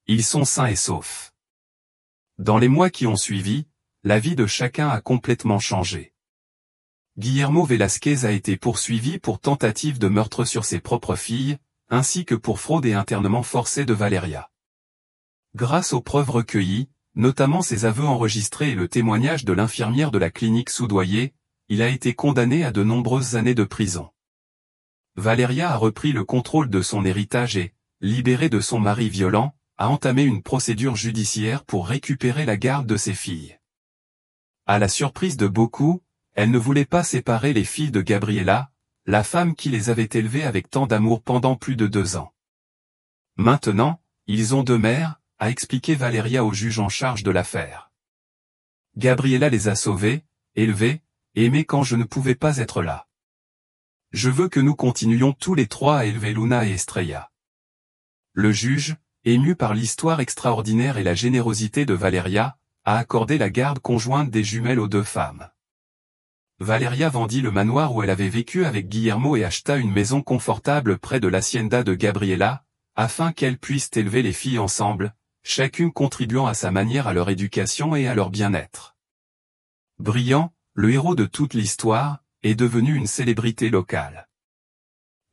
[SPEAKER 1] Ils sont sains et saufs. Dans les mois qui ont suivi, la vie de chacun a complètement changé. Guillermo Velasquez a été poursuivi pour tentative de meurtre sur ses propres filles, ainsi que pour fraude et internement forcé de Valeria. Grâce aux preuves recueillies, notamment ses aveux enregistrés et le témoignage de l'infirmière de la clinique soudoyée, il a été condamné à de nombreuses années de prison. Valeria a repris le contrôle de son héritage et, libérée de son mari violent, a entamé une procédure judiciaire pour récupérer la garde de ses filles. À la surprise de beaucoup, elle ne voulait pas séparer les filles de Gabriela, la femme qui les avait élevées avec tant d'amour pendant plus de 2 ans. Maintenant, ils ont 2 mères, a expliqué Valeria au juge en charge de l'affaire. Gabriela les a sauvées, élevées, aimées quand je ne pouvais pas être là. Je veux que nous continuions tous les 3 à élever Luna et Estrella. Le juge, ému par l'histoire extraordinaire et la générosité de Valeria, a accordé la garde conjointe des jumelles aux 2 femmes. Valeria vendit le manoir où elle avait vécu avec Guillermo et acheta une maison confortable près de l'hacienda de Gabriela, afin qu'elles puissent élever les filles ensemble, chacune contribuant à sa manière à leur éducation et à leur bien-être. Brillant, le héros de toute l'histoire, est devenu une célébrité locale.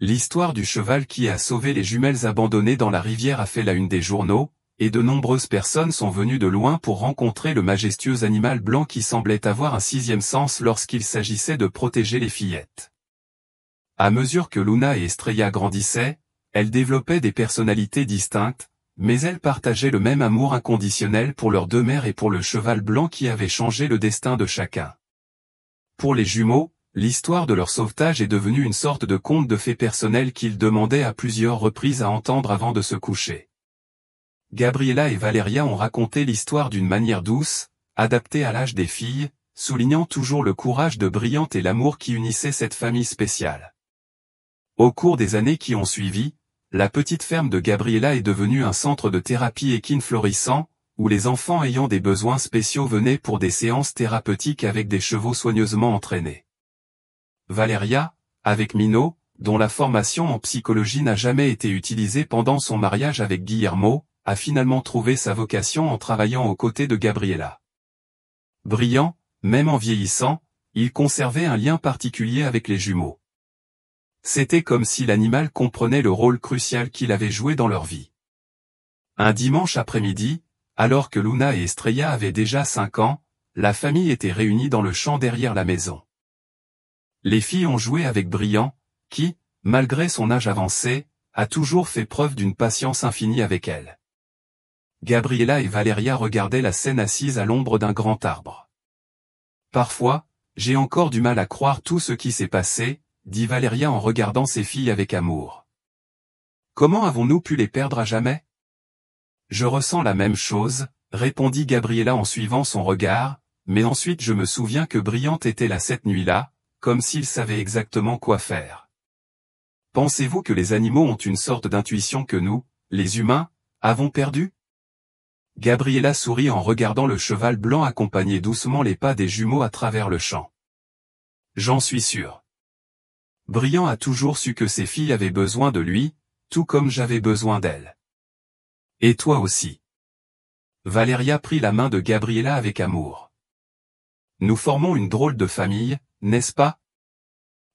[SPEAKER 1] L'histoire du cheval qui a sauvé les jumelles abandonnées dans la rivière a fait la une des journaux, et de nombreuses personnes sont venues de loin pour rencontrer le majestueux animal blanc qui semblait avoir un 6e sens lorsqu'il s'agissait de protéger les fillettes. À mesure que Luna et Estrella grandissaient, elles développaient des personnalités distinctes, mais elles partageaient le même amour inconditionnel pour leurs 2 mères et pour le cheval blanc qui avait changé le destin de chacun. Pour les jumeaux, l'histoire de leur sauvetage est devenue une sorte de conte de fées personnel qu'ils demandaient à plusieurs reprises à entendre avant de se coucher. Gabriela et Valeria ont raconté l'histoire d'une manière douce, adaptée à l'âge des filles, soulignant toujours le courage de Brillante et l'amour qui unissait cette famille spéciale. Au cours des années qui ont suivi, la petite ferme de Gabriela est devenue un centre de thérapie équine florissant, où les enfants ayant des besoins spéciaux venaient pour des séances thérapeutiques avec des chevaux soigneusement entraînés. Valeria, avec Mino, dont la formation en psychologie n'a jamais été utilisée pendant son mariage avec Guillermo, a finalement trouvé sa vocation en travaillant aux côtés de Gabriela. Brillant, même en vieillissant, il conservait un lien particulier avec les jumeaux. C'était comme si l'animal comprenait le rôle crucial qu'il avait joué dans leur vie. Un dimanche après-midi, alors que Luna et Estrella avaient déjà 5 ans, la famille était réunie dans le champ derrière la maison. Les filles ont joué avec Brillant, qui, malgré son âge avancé, a toujours fait preuve d'une patience infinie avec elle. Gabriela et Valeria regardaient la scène assise à l'ombre d'un grand arbre. Parfois, j'ai encore du mal à croire tout ce qui s'est passé, dit Valeria en regardant ses filles avec amour. Comment avons-nous pu les perdre à jamais? Je ressens la même chose, répondit Gabriela en suivant son regard, mais ensuite je me souviens que Brillante était là cette nuit-là, comme s'il savait exactement quoi faire. Pensez-vous que les animaux ont une sorte d'intuition que nous, les humains, avons perdue? Gabriela sourit en regardant le cheval blanc accompagner doucement les pas des jumeaux à travers le champ. J'en suis sûr. Brillant a toujours su que ses filles avaient besoin de lui, tout comme j'avais besoin d'elles. Et toi aussi. Valeria prit la main de Gabriela avec amour. Nous formons une drôle de famille, n'est-ce pas?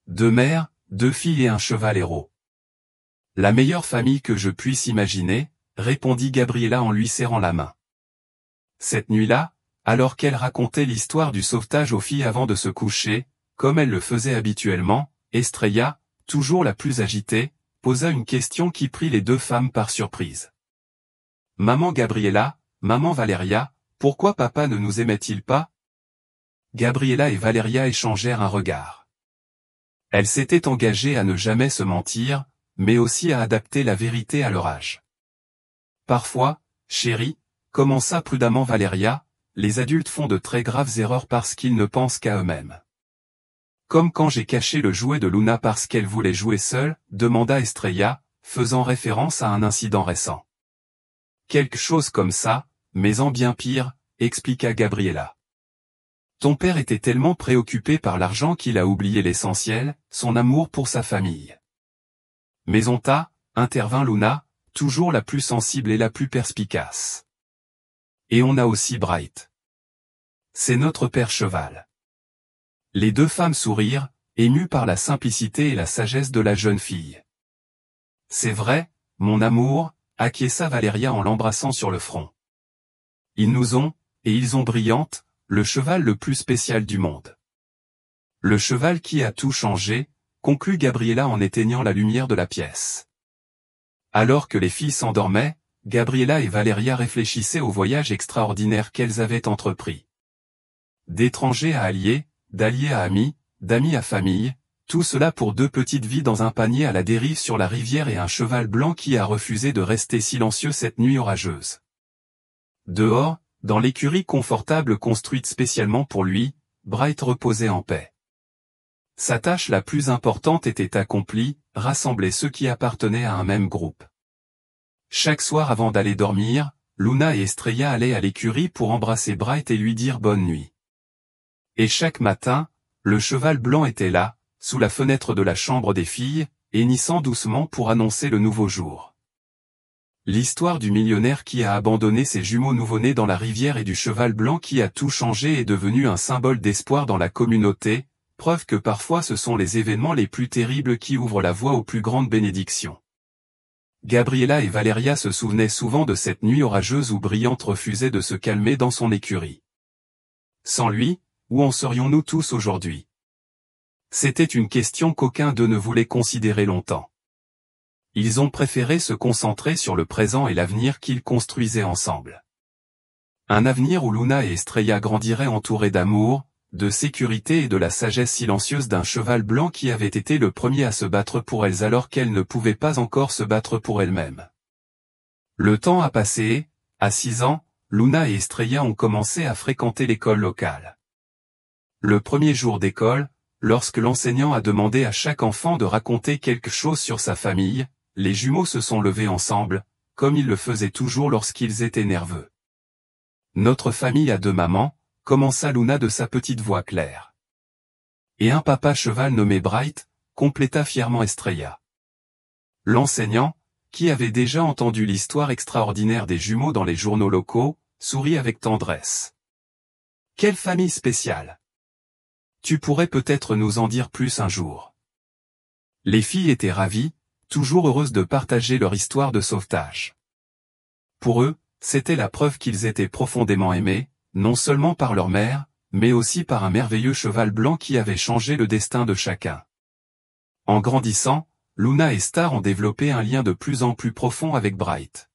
[SPEAKER 1] 2 mères, 2 filles et un cheval héros. La meilleure famille que je puisse imaginer, répondit Gabriela en lui serrant la main. Cette nuit-là, alors qu'elle racontait l'histoire du sauvetage aux filles avant de se coucher, comme elle le faisait habituellement, Estrella, toujours la plus agitée, posa une question qui prit les 2 femmes par surprise. Maman Gabriela, maman Valeria, pourquoi papa ne nous aimait-il pas? Gabriela et Valeria échangèrent un regard. Elles s'étaient engagées à ne jamais se mentir, mais aussi à adapter la vérité à leur âge. Parfois, chérie, commença prudemment Valeria, les adultes font de très graves erreurs parce qu'ils ne pensent qu'à eux-mêmes. Comme quand j'ai caché le jouet de Luna parce qu'elle voulait jouer seule, demanda Estrella, faisant référence à un incident récent. Quelque chose comme ça, mais en bien pire, expliqua Gabriela. Ton père était tellement préoccupé par l'argent qu'il a oublié l'essentiel, son amour pour sa famille. Mais on t'a, intervint Luna, toujours la plus sensible et la plus perspicace. Et on a aussi Bright. C'est notre père cheval. Les deux femmes sourirent, émues par la simplicité et la sagesse de la jeune fille. C'est vrai, mon amour, acquiesça Valéria en l'embrassant sur le front. Ils nous ont, et ils ont Brillante, le cheval le plus spécial du monde. Le cheval qui a tout changé, conclut Gabriella en éteignant la lumière de la pièce. Alors que les filles s'endormaient, Gabriella et Valéria réfléchissaient au voyage extraordinaire qu'elles avaient entrepris. D'étrangers à alliés, d'alliés à amis, d'amis à famille, tout cela pour deux petites vies dans un panier à la dérive sur la rivière et un cheval blanc qui a refusé de rester silencieux cette nuit orageuse. Dehors, dans l'écurie confortable construite spécialement pour lui, Bright reposait en paix. Sa tâche la plus importante était accomplie, rassembler ceux qui appartenaient à un même groupe. Chaque soir avant d'aller dormir, Luna et Estrella allaient à l'écurie pour embrasser Bright et lui dire bonne nuit. Et chaque matin, le cheval blanc était là, sous la fenêtre de la chambre des filles, hennissant doucement pour annoncer le nouveau jour. L'histoire du millionnaire qui a abandonné ses jumeaux nouveau-nés dans la rivière et du cheval blanc qui a tout changé est devenue un symbole d'espoir dans la communauté, preuve que parfois ce sont les événements les plus terribles qui ouvrent la voie aux plus grandes bénédictions. Gabriella et Valéria se souvenaient souvent de cette nuit orageuse où Brillante refusait de se calmer dans son écurie. Sans lui, où en serions-nous tous aujourd'hui? C'était une question qu'aucun d'eux ne voulait considérer longtemps. Ils ont préféré se concentrer sur le présent et l'avenir qu'ils construisaient ensemble. Un avenir où Luna et Estrella grandiraient entourés d'amour, de sécurité et de la sagesse silencieuse d'un cheval blanc qui avait été le premier à se battre pour elles alors qu'elles ne pouvaient pas encore se battre pour elles-mêmes. Le temps a passé, à 6 ans, Luna et Estrella ont commencé à fréquenter l'école locale. Le premier jour d'école, lorsque l'enseignant a demandé à chaque enfant de raconter quelque chose sur sa famille, les jumeaux se sont levés ensemble, comme ils le faisaient toujours lorsqu'ils étaient nerveux. Notre famille a 2 mamans, commença Luna de sa petite voix claire. Et un papa cheval nommé Bright, compléta fièrement Estrella. L'enseignant, qui avait déjà entendu l'histoire extraordinaire des jumeaux dans les journaux locaux, sourit avec tendresse. Quelle famille spéciale! Tu pourrais peut-être nous en dire plus un jour. Les filles étaient ravies, toujours heureuses de partager leur histoire de sauvetage. Pour eux, c'était la preuve qu'ils étaient profondément aimés, non seulement par leur mère, mais aussi par un merveilleux cheval blanc qui avait changé le destin de chacun. En grandissant, Luna et Star ont développé un lien de plus en plus profond avec Bright.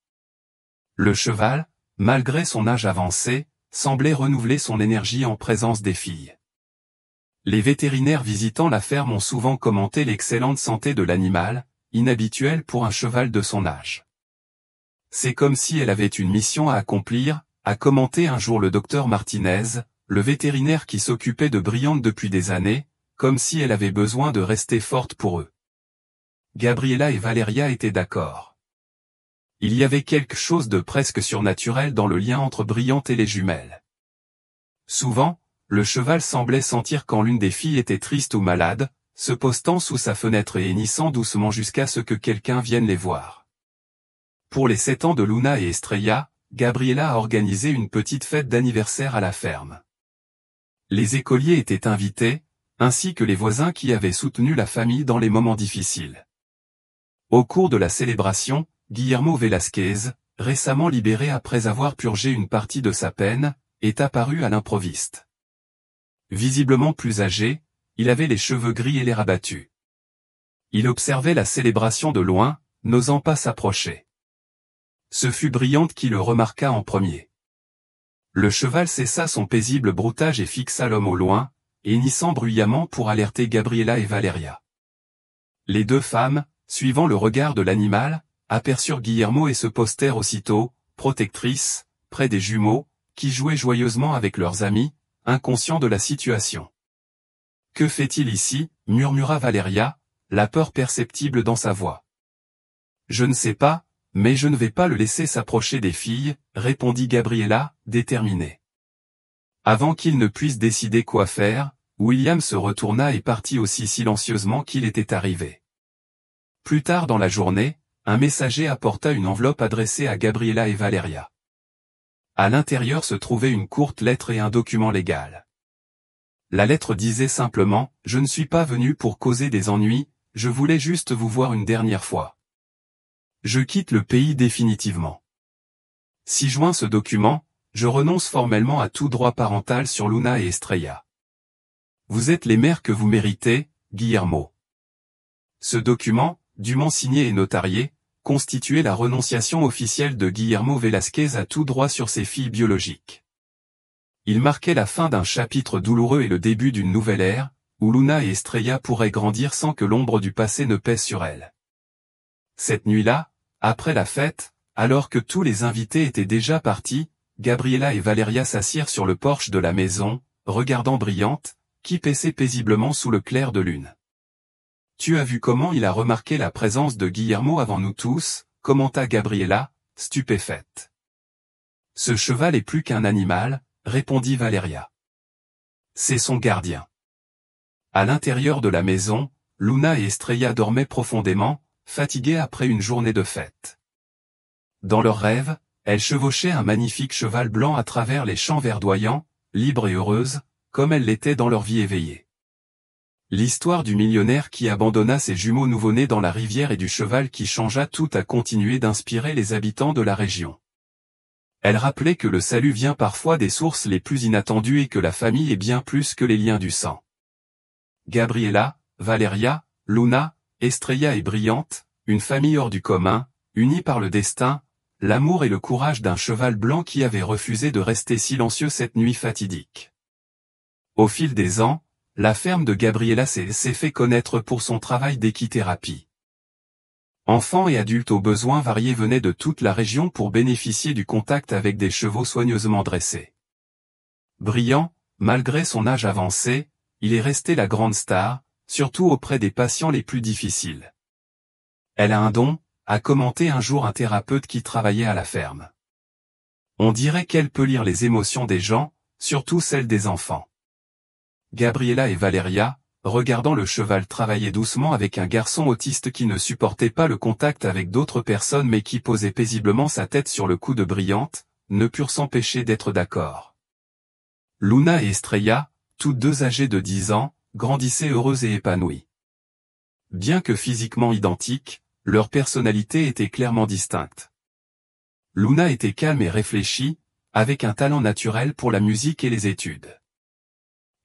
[SPEAKER 1] Le cheval, malgré son âge avancé, semblait renouveler son énergie en présence des filles. Les vétérinaires visitant la ferme ont souvent commenté l'excellente santé de l'animal, inhabituelle pour un cheval de son âge. C'est comme si elle avait une mission à accomplir, a commenté un jour le docteur Martinez, le vétérinaire qui s'occupait de Brillante depuis des années, comme si elle avait besoin de rester forte pour eux. Gabriella et Valéria étaient d'accord. Il y avait quelque chose de presque surnaturel dans le lien entre Brillante et les jumelles. Souvent, le cheval semblait sentir quand l'une des filles était triste ou malade, se postant sous sa fenêtre et hennissant doucement jusqu'à ce que quelqu'un vienne les voir. Pour les 7 ans de Luna et Estrella, Gabriella a organisé une petite fête d'anniversaire à la ferme. Les écoliers étaient invités, ainsi que les voisins qui avaient soutenu la famille dans les moments difficiles. Au cours de la célébration, Guillermo Velasquez, récemment libéré après avoir purgé une partie de sa peine, est apparu à l'improviste. Visiblement plus âgé, il avait les cheveux gris et l'air abattu. Il observait la célébration de loin, n'osant pas s'approcher. Ce fut Brillante qui le remarqua en premier. Le cheval cessa son paisible broutage et fixa l'homme au loin, hennissant bruyamment pour alerter Gabriella et Valéria. Les 2 femmes, suivant le regard de l'animal, aperçurent Guillermo et se postèrent aussitôt, protectrices, près des jumeaux, qui jouaient joyeusement avec leurs amis, inconscients de la situation. « Que fait-il ici » murmura Valéria, la peur perceptible dans sa voix. « Je ne sais pas, mais je ne vais pas le laisser s'approcher des filles, » répondit Gabriella, déterminée. Avant qu'il ne puisse décider quoi faire, William se retourna et partit aussi silencieusement qu'il était arrivé. Plus tard dans la journée, un messager apporta une enveloppe adressée à Gabriella et Valéria. À l'intérieur se trouvait une courte lettre et un document légal. La lettre disait simplement « Je ne suis pas venu pour causer des ennuis, je voulais juste vous voir une dernière fois. Je quitte le pays définitivement. Si joint ce document, je renonce formellement à tout droit parental sur Luna et Estrella. Vous êtes les mères que vous méritez, Guillermo. » Ce document, dûment signé et notarié, constituait la renonciation officielle de Guillermo Velázquez à tout droit sur ses filles biologiques. Il marquait la fin d'un chapitre douloureux et le début d'une nouvelle ère, où Luna et Estrella pourraient grandir sans que l'ombre du passé ne pèse sur elles. Cette nuit-là, après la fête, alors que tous les invités étaient déjà partis, Gabriela et Valeria s'assirent sur le porche de la maison, regardant Brillante, qui paissait paisiblement sous le clair de lune. « Tu as vu comment il a remarqué la présence de Guillermo avant nous tous » commenta Gabriela, stupéfaite. « Ce cheval est plus qu'un animal, » répondit Valeria. « C'est son gardien. » À l'intérieur de la maison, Luna et Estrella dormaient profondément, fatiguées après une journée de fête. Dans leurs rêves, elles chevauchaient un magnifique cheval blanc à travers les champs verdoyants, libres et heureuses, comme elles l'étaient dans leur vie éveillée. L'histoire du millionnaire qui abandonna ses jumeaux nouveau-nés dans la rivière et du cheval qui changea tout a continué d'inspirer les habitants de la région. Elle rappelait que le salut vient parfois des sources les plus inattendues et que la famille est bien plus que les liens du sang. Gabriela, Valeria, Luna, Estrella et Brillante, une famille hors du commun, unie par le destin, l'amour et le courage d'un cheval blanc qui avait refusé de rester silencieux cette nuit fatidique. Au fil des ans, la ferme de Gabriela s'est fait connaître pour son travail d'équithérapie. Enfants et adultes aux besoins variés venaient de toute la région pour bénéficier du contact avec des chevaux soigneusement dressés. Brillant, malgré son âge avancé, il est resté la grande star, surtout auprès des patients les plus difficiles. Elle a un don, a commenté un jour un thérapeute qui travaillait à la ferme. On dirait qu'elle peut lire les émotions des gens, surtout celles des enfants. Gabriela et Valeria, regardant le cheval travailler doucement avec un garçon autiste qui ne supportait pas le contact avec d'autres personnes mais qui posait paisiblement sa tête sur le cou de Brillante, ne purent s'empêcher d'être d'accord. Luna et Estrella, toutes deux âgées de 10 ans, grandissaient heureuses et épanouies. Bien que physiquement identiques, leurs personnalités étaient clairement distinctes. Luna était calme et réfléchie, avec un talent naturel pour la musique et les études.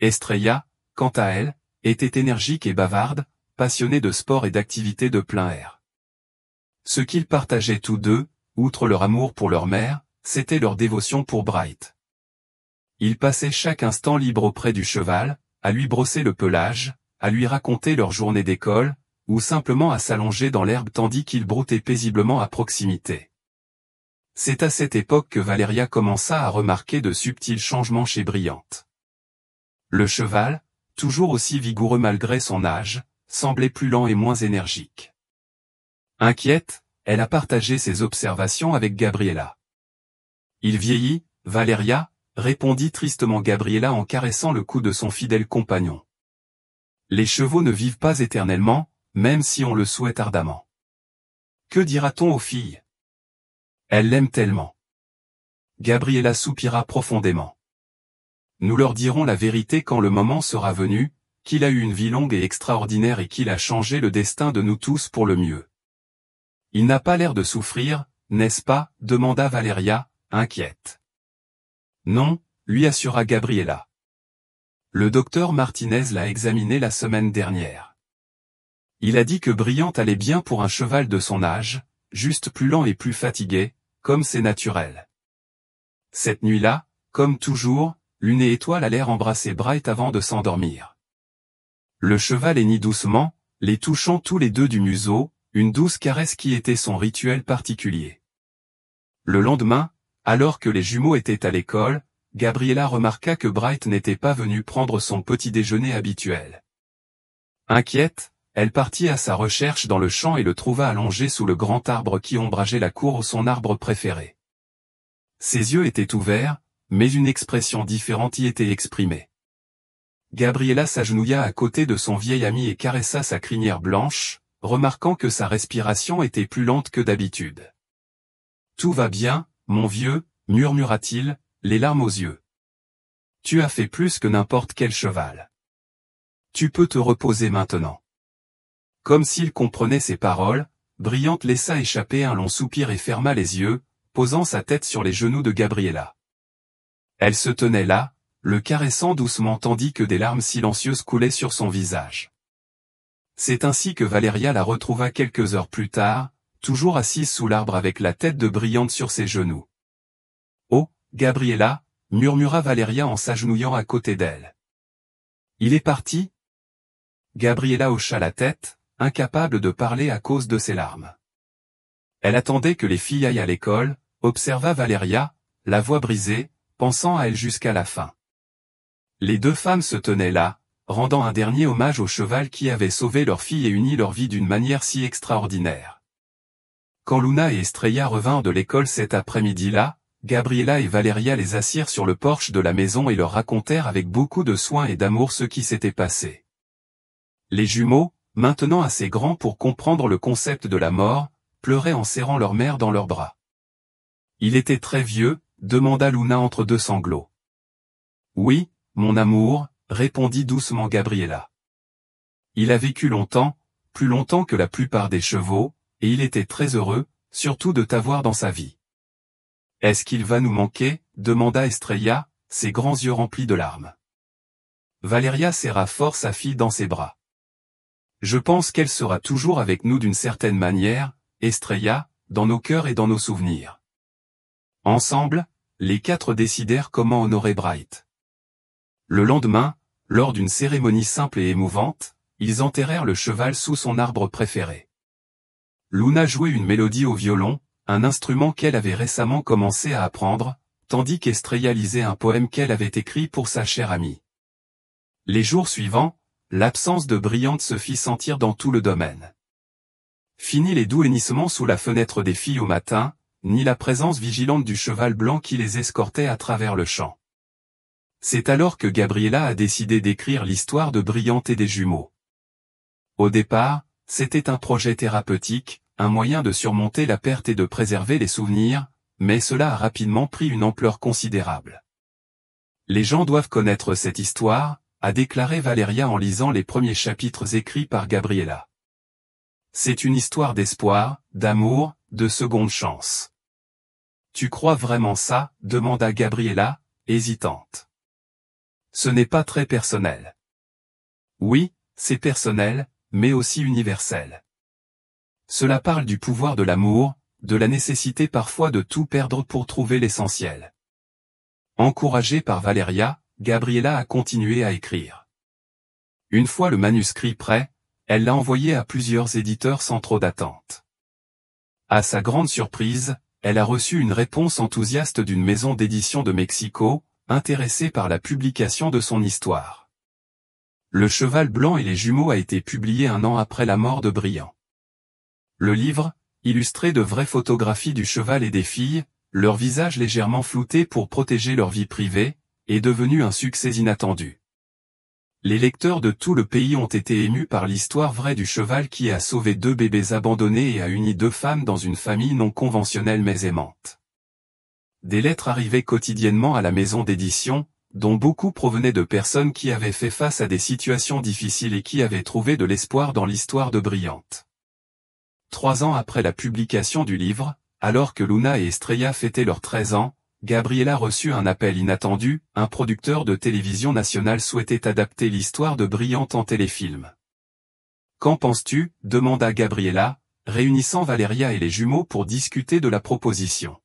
[SPEAKER 1] Estrella, quant à elle, était énergique et bavarde, passionnée de sport et d'activités de plein air. Ce qu'ils partageaient tous deux, outre leur amour pour leur mère, c'était leur dévotion pour Bright. Ils passaient chaque instant libre auprès du cheval, à lui brosser le pelage, à lui raconter leur journée d'école, ou simplement à s'allonger dans l'herbe tandis qu'ils broutaient paisiblement à proximité. C'est à cette époque que Valeria commença à remarquer de subtils changements chez Brillante. Le cheval, toujours aussi vigoureux malgré son âge, semblait plus lent et moins énergique. Inquiète, elle a partagé ses observations avec Gabriela. « Il vieillit, Valeria », répondit tristement Gabriela en caressant le cou de son fidèle compagnon. « Les chevaux ne vivent pas éternellement, même si on le souhaite ardemment. Que dira-t-on aux filles? Elles l'aiment tellement. » Gabriela soupira profondément. Nous leur dirons la vérité quand le moment sera venu, qu'il a eu une vie longue et extraordinaire et qu'il a changé le destin de nous tous pour le mieux. Il n'a pas l'air de souffrir, n'est-ce pas? Demanda Valeria, inquiète. Non, lui assura Gabriela. Le docteur Martinez l'a examiné la semaine dernière. Il a dit que Brillante allait bien pour un cheval de son âge, juste plus lent et plus fatigué, comme c'est naturel. Cette nuit-là, comme toujours, Lune et Étoile allèrent embrasser Bright avant de s'endormir. Le cheval hennit doucement, les touchant tous les deux du museau, une douce caresse qui était son rituel particulier. Le lendemain, alors que les jumeaux étaient à l'école, Gabriela remarqua que Bright n'était pas venu prendre son petit déjeuner habituel. Inquiète, elle partit à sa recherche dans le champ et le trouva allongé sous le grand arbre qui ombrageait la cour, son arbre préféré. Ses yeux étaient ouverts, mais une expression différente y était exprimée. Gabriela s'agenouilla à côté de son vieil ami et caressa sa crinière blanche, remarquant que sa respiration était plus lente que d'habitude. « Tout va bien, mon vieux » murmura-t-il, les larmes aux yeux. Tu as fait plus que n'importe quel cheval. Tu peux te reposer maintenant. Comme s'il comprenait ses paroles, Brillante laissa échapper un long soupir et ferma les yeux, posant sa tête sur les genoux de Gabriela. Elle se tenait là, le caressant doucement tandis que des larmes silencieuses coulaient sur son visage. C'est ainsi que Valeria la retrouva quelques heures plus tard, toujours assise sous l'arbre avec la tête de Brillante sur ses genoux. « Oh, Gabriela » murmura Valeria en s'agenouillant à côté d'elle. « Il est parti ?» Gabriela hocha la tête, incapable de parler à cause de ses larmes. Elle attendait que les filles aillent à l'école, observa Valeria, la voix brisée, pensant à elle jusqu'à la fin. Les deux femmes se tenaient là, rendant un dernier hommage au cheval qui avait sauvé leur fille et uni leur vie d'une manière si extraordinaire. Quand Luna et Estrella revinrent de l'école cet après-midi-là, Gabriela et Valeria les assirent sur le porche de la maison et leur racontèrent avec beaucoup de soin et d'amour ce qui s'était passé. Les jumeaux, maintenant assez grands pour comprendre le concept de la mort, pleuraient en serrant leur mère dans leurs bras. « Il était très vieux ?» demanda Luna entre deux sanglots. « Oui, mon amour » répondit doucement Gabriela. « Il a vécu longtemps, plus longtemps que la plupart des chevaux, et il était très heureux, surtout de t'avoir dans sa vie. »« Est-ce qu'il va nous manquer ?» demanda Estrella, ses grands yeux remplis de larmes. Valeria serra fort sa fille dans ses bras. « Je pense qu'elle sera toujours avec nous d'une certaine manière, Estrella, dans nos cœurs et dans nos souvenirs. » Ensemble, les quatre décidèrent comment honorer Bright. Le lendemain, lors d'une cérémonie simple et émouvante, ils enterrèrent le cheval sous son arbre préféré. Luna jouait une mélodie au violon, un instrument qu'elle avait récemment commencé à apprendre, tandis qu'Estrella lisait un poème qu'elle avait écrit pour sa chère amie. Les jours suivants, l'absence de Brillante se fit sentir dans tout le domaine. Fini les doux hennissements sous la fenêtre des filles au matin, ni la présence vigilante du cheval blanc qui les escortait à travers le champ. C'est alors que Gabriela a décidé d'écrire l'histoire de Brillante et des jumeaux. Au départ, c'était un projet thérapeutique, un moyen de surmonter la perte et de préserver les souvenirs, mais cela a rapidement pris une ampleur considérable. Les gens doivent connaître cette histoire, a déclaré Valeria en lisant les premiers chapitres écrits par Gabriela. C'est une histoire d'espoir, d'amour, de seconde chance. Tu crois vraiment ça ? demanda Gabriela, hésitante. Ce n'est pas très personnel. Oui, c'est personnel, mais aussi universel. Cela parle du pouvoir de l'amour, de la nécessité parfois de tout perdre pour trouver l'essentiel. Encouragée par Valeria, Gabriela a continué à écrire. Une fois le manuscrit prêt, elle l'a envoyé à plusieurs éditeurs sans trop d'attente. À sa grande surprise, elle a reçu une réponse enthousiaste d'une maison d'édition de Mexico, intéressée par la publication de son histoire. Le cheval blanc et les jumeaux a été publié 1 an après la mort de Briand. Le livre, illustré de vraies photographies du cheval et des filles, leur visage légèrement flouté pour protéger leur vie privée, est devenu un succès inattendu. Les lecteurs de tout le pays ont été émus par l'histoire vraie du cheval qui a sauvé 2 bébés abandonnés et a uni 2 femmes dans une famille non conventionnelle mais aimante. Des lettres arrivaient quotidiennement à la maison d'édition, dont beaucoup provenaient de personnes qui avaient fait face à des situations difficiles et qui avaient trouvé de l'espoir dans l'histoire de Brillante. 3 ans après la publication du livre, alors que Luna et Estrella fêtaient leurs 13 ans, Gabriela reçut un appel inattendu, un producteur de télévision nationale souhaitait adapter l'histoire de Brillante en téléfilm. « Qu'en penses-tu » demanda Gabriela, réunissant Valeria et les jumeaux pour discuter de la proposition.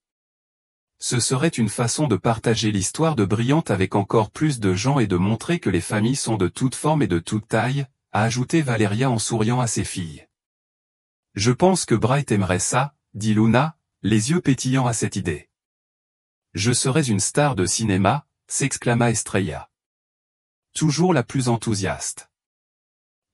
[SPEAKER 1] Ce serait une façon de partager l'histoire de Brillante avec encore plus de gens et de montrer que les familles sont de toutes formes et de toutes tailles, a ajouté Valeria en souriant à ses filles. « Je pense que Bright aimerait ça » dit Luna, les yeux pétillants à cette idée. « Je serais une star de cinéma » s'exclama Estrella. Toujours la plus enthousiaste.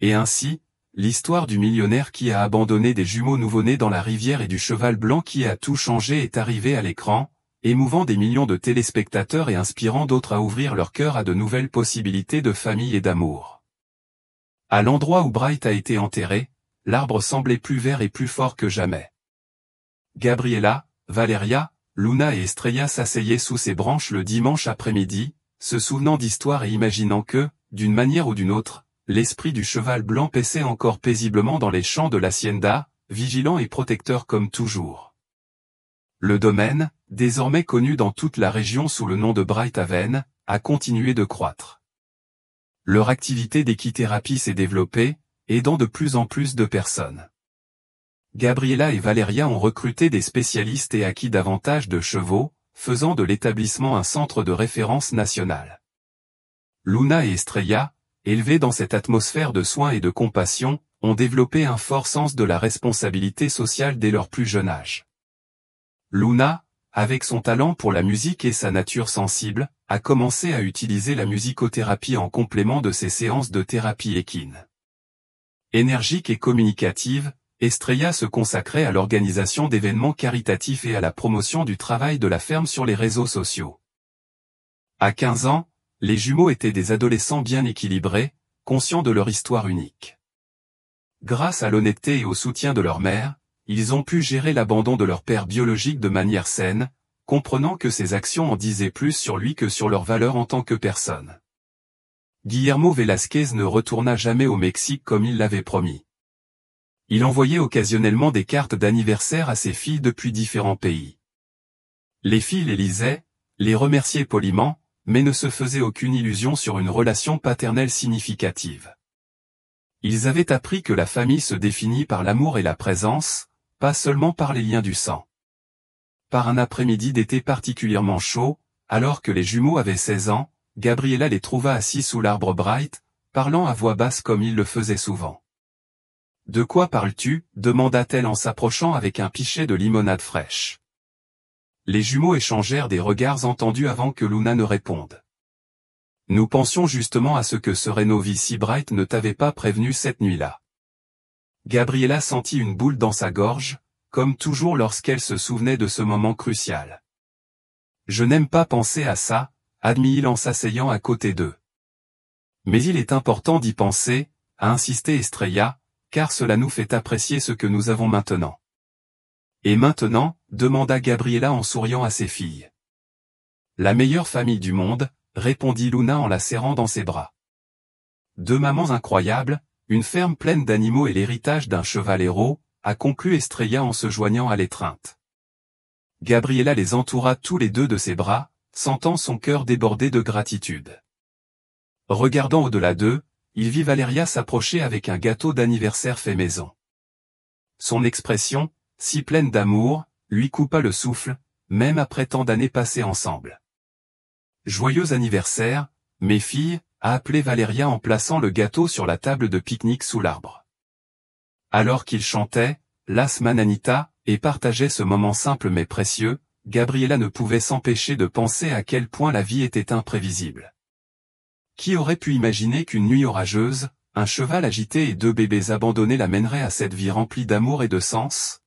[SPEAKER 1] Et ainsi, l'histoire du millionnaire qui a abandonné des jumeaux nouveau-nés dans la rivière et du cheval blanc qui a tout changé est arrivée à l'écran, émouvant des millions de téléspectateurs et inspirant d'autres à ouvrir leur cœur à de nouvelles possibilités de famille et d'amour. À l'endroit où Bright a été enterré, l'arbre semblait plus vert et plus fort que jamais. Gabriela, Valeria, Luna et Estrella s'asseyaient sous ces branches le dimanche après-midi, se souvenant d'histoires et imaginant que, d'une manière ou d'une autre, l'esprit du cheval blanc paissait encore paisiblement dans les champs de l'hacienda, vigilant et protecteur comme toujours. Le domaine, désormais connu dans toute la région sous le nom de Bright Haven, a continué de croître. Leur activité d'équithérapie s'est développée, aidant de plus en plus de personnes. Gabriela et Valeria ont recruté des spécialistes et acquis davantage de chevaux, faisant de l'établissement un centre de référence national. Luna et Estrella, élevés dans cette atmosphère de soins et de compassion, ont développé un fort sens de la responsabilité sociale dès leur plus jeune âge. Luna, avec son talent pour la musique et sa nature sensible, a commencé à utiliser la musicothérapie en complément de ses séances de thérapie équine. Énergique et communicative, Estrella se consacrait à l'organisation d'événements caritatifs et à la promotion du travail de la ferme sur les réseaux sociaux. À 15 ans, les jumeaux étaient des adolescents bien équilibrés, conscients de leur histoire unique. Grâce à l'honnêteté et au soutien de leur mère, ils ont pu gérer l'abandon de leur père biologique de manière saine, comprenant que ses actions en disaient plus sur lui que sur leur valeur en tant que personne. Guillermo Velázquez ne retourna jamais au Mexique comme il l'avait promis. Il envoyait occasionnellement des cartes d'anniversaire à ses filles depuis différents pays. Les filles les lisaient, les remerciaient poliment, mais ne se faisaient aucune illusion sur une relation paternelle significative. Ils avaient appris que la famille se définit par l'amour et la présence, pas seulement par les liens du sang. Par un après-midi d'été particulièrement chaud, alors que les jumeaux avaient 16 ans, Gabriela les trouva assis sous l'arbre Bright, parlant à voix basse comme il le faisait souvent. « De quoi parles-tu » demanda-t-elle en s'approchant avec un pichet de limonade fraîche. Les jumeaux échangèrent des regards entendus avant que Luna ne réponde. « Nous pensions justement à ce que seraient nos vies si Bright ne t'avait pas prévenu cette nuit-là. » Gabriela sentit une boule dans sa gorge, comme toujours lorsqu'elle se souvenait de ce moment crucial. « Je n'aime pas penser à ça » admit-il en s'asseyant à côté d'eux. « Mais il est important d'y penser » a insisté Estrella, car cela nous fait apprécier ce que nous avons maintenant. « Et maintenant » demanda Gabriela en souriant à ses filles. « La meilleure famille du monde » répondit Luna en la serrant dans ses bras. « Deux mamans incroyables, une ferme pleine d'animaux et l'héritage d'un cheval héros » a conclu Estrella en se joignant à l'étreinte. Gabriela les entoura tous les deux de ses bras, sentant son cœur déborder de gratitude. Regardant au-delà d'eux, il vit Valeria s'approcher avec un gâteau d'anniversaire fait maison. Son expression, si pleine d'amour, lui coupa le souffle, même après tant d'années passées ensemble. « Joyeux anniversaire, mes filles » a appelé Valeria en plaçant le gâteau sur la table de pique-nique sous l'arbre. Alors qu'ils chantaient, Las Mananita, et partageaient ce moment simple mais précieux, Gabriela ne pouvait s'empêcher de penser à quel point la vie était imprévisible. Qui aurait pu imaginer qu'une nuit orageuse, un cheval agité et deux bébés abandonnés l'amèneraient à cette vie remplie d'amour et de sens?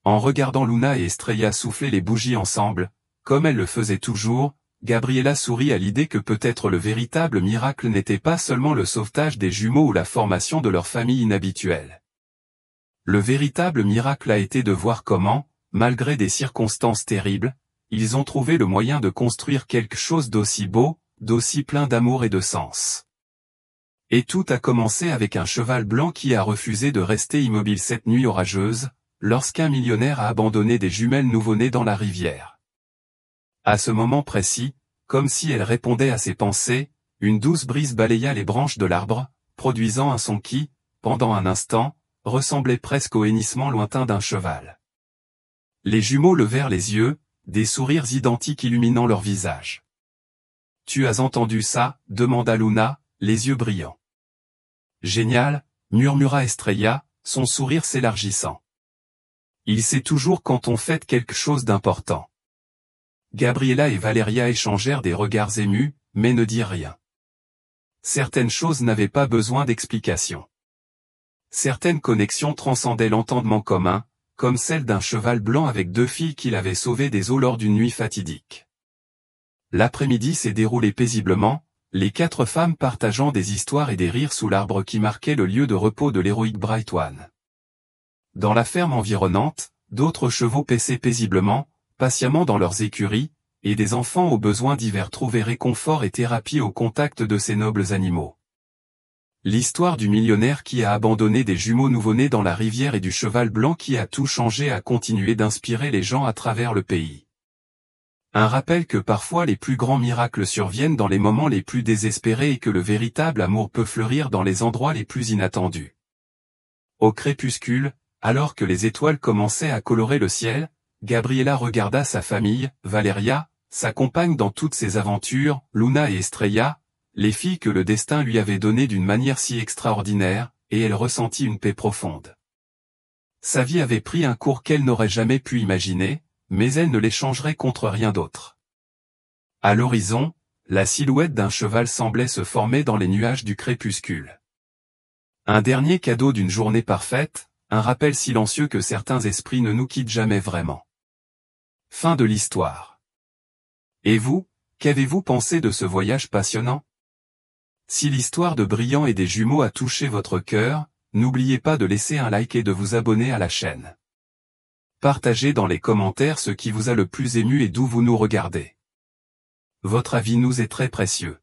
[SPEAKER 1] En regardant Luna et Estrella souffler les bougies ensemble, comme elles le faisaient toujours, Gabriela sourit à l'idée que peut-être le véritable miracle n'était pas seulement le sauvetage des jumeaux ou la formation de leur famille inhabituelle. Le véritable miracle a été de voir comment, malgré des circonstances terribles, ils ont trouvé le moyen de construire quelque chose d'aussi beau, d'aussi plein d'amour et de sens. Et tout a commencé avec un cheval blanc qui a refusé de rester immobile cette nuit orageuse, lorsqu'un millionnaire a abandonné des jumelles nouveau-nées dans la rivière. À ce moment précis, comme si elle répondait à ses pensées, une douce brise balaya les branches de l'arbre, produisant un son qui, pendant un instant, ressemblait presque au hennissement lointain d'un cheval. Les jumeaux levèrent les yeux, des sourires identiques illuminant leur visage. « Tu as entendu ça » demanda Luna, les yeux brillants. « Génial » murmura Estrella, son sourire s'élargissant. « Il sait toujours quand on fait quelque chose d'important. » Gabriela et Valeria échangèrent des regards émus, mais ne dirent rien. Certaines choses n'avaient pas besoin d'explication. Certaines connexions transcendaient l'entendement commun, comme celle d'un cheval blanc avec deux filles qu'il avait sauvées des eaux lors d'une nuit fatidique. L'après-midi s'est déroulé paisiblement, les quatre femmes partageant des histoires et des rires sous l'arbre qui marquait le lieu de repos de l'héroïque Bright One. Dans la ferme environnante, d'autres chevaux paissaient paisiblement, patiemment dans leurs écuries, et des enfants aux besoins divers trouvaient réconfort et thérapie au contact de ces nobles animaux. L'histoire du millionnaire qui a abandonné des jumeaux nouveau-nés dans la rivière et du cheval blanc qui a tout changé a continué d'inspirer les gens à travers le pays. Un rappel que parfois les plus grands miracles surviennent dans les moments les plus désespérés et que le véritable amour peut fleurir dans les endroits les plus inattendus. Au crépuscule, alors que les étoiles commençaient à colorer le ciel, Gabriela regarda sa famille, Valeria, sa compagne dans toutes ses aventures, Luna et Estrella, les filles que le destin lui avait données d'une manière si extraordinaire, et elle ressentit une paix profonde. Sa vie avait pris un cours qu'elle n'aurait jamais pu imaginer, mais elle ne l'échangerait contre rien d'autre. À l'horizon, la silhouette d'un cheval semblait se former dans les nuages du crépuscule. Un dernier cadeau d'une journée parfaite, un rappel silencieux que certains esprits ne nous quittent jamais vraiment. Fin de l'histoire. Et vous, qu'avez-vous pensé de ce voyage passionnant? Si l'histoire de Brillant et des jumeaux a touché votre cœur, n'oubliez pas de laisser un like et de vous abonner à la chaîne. Partagez dans les commentaires ce qui vous a le plus ému et d'où vous nous regardez. Votre avis nous est très précieux.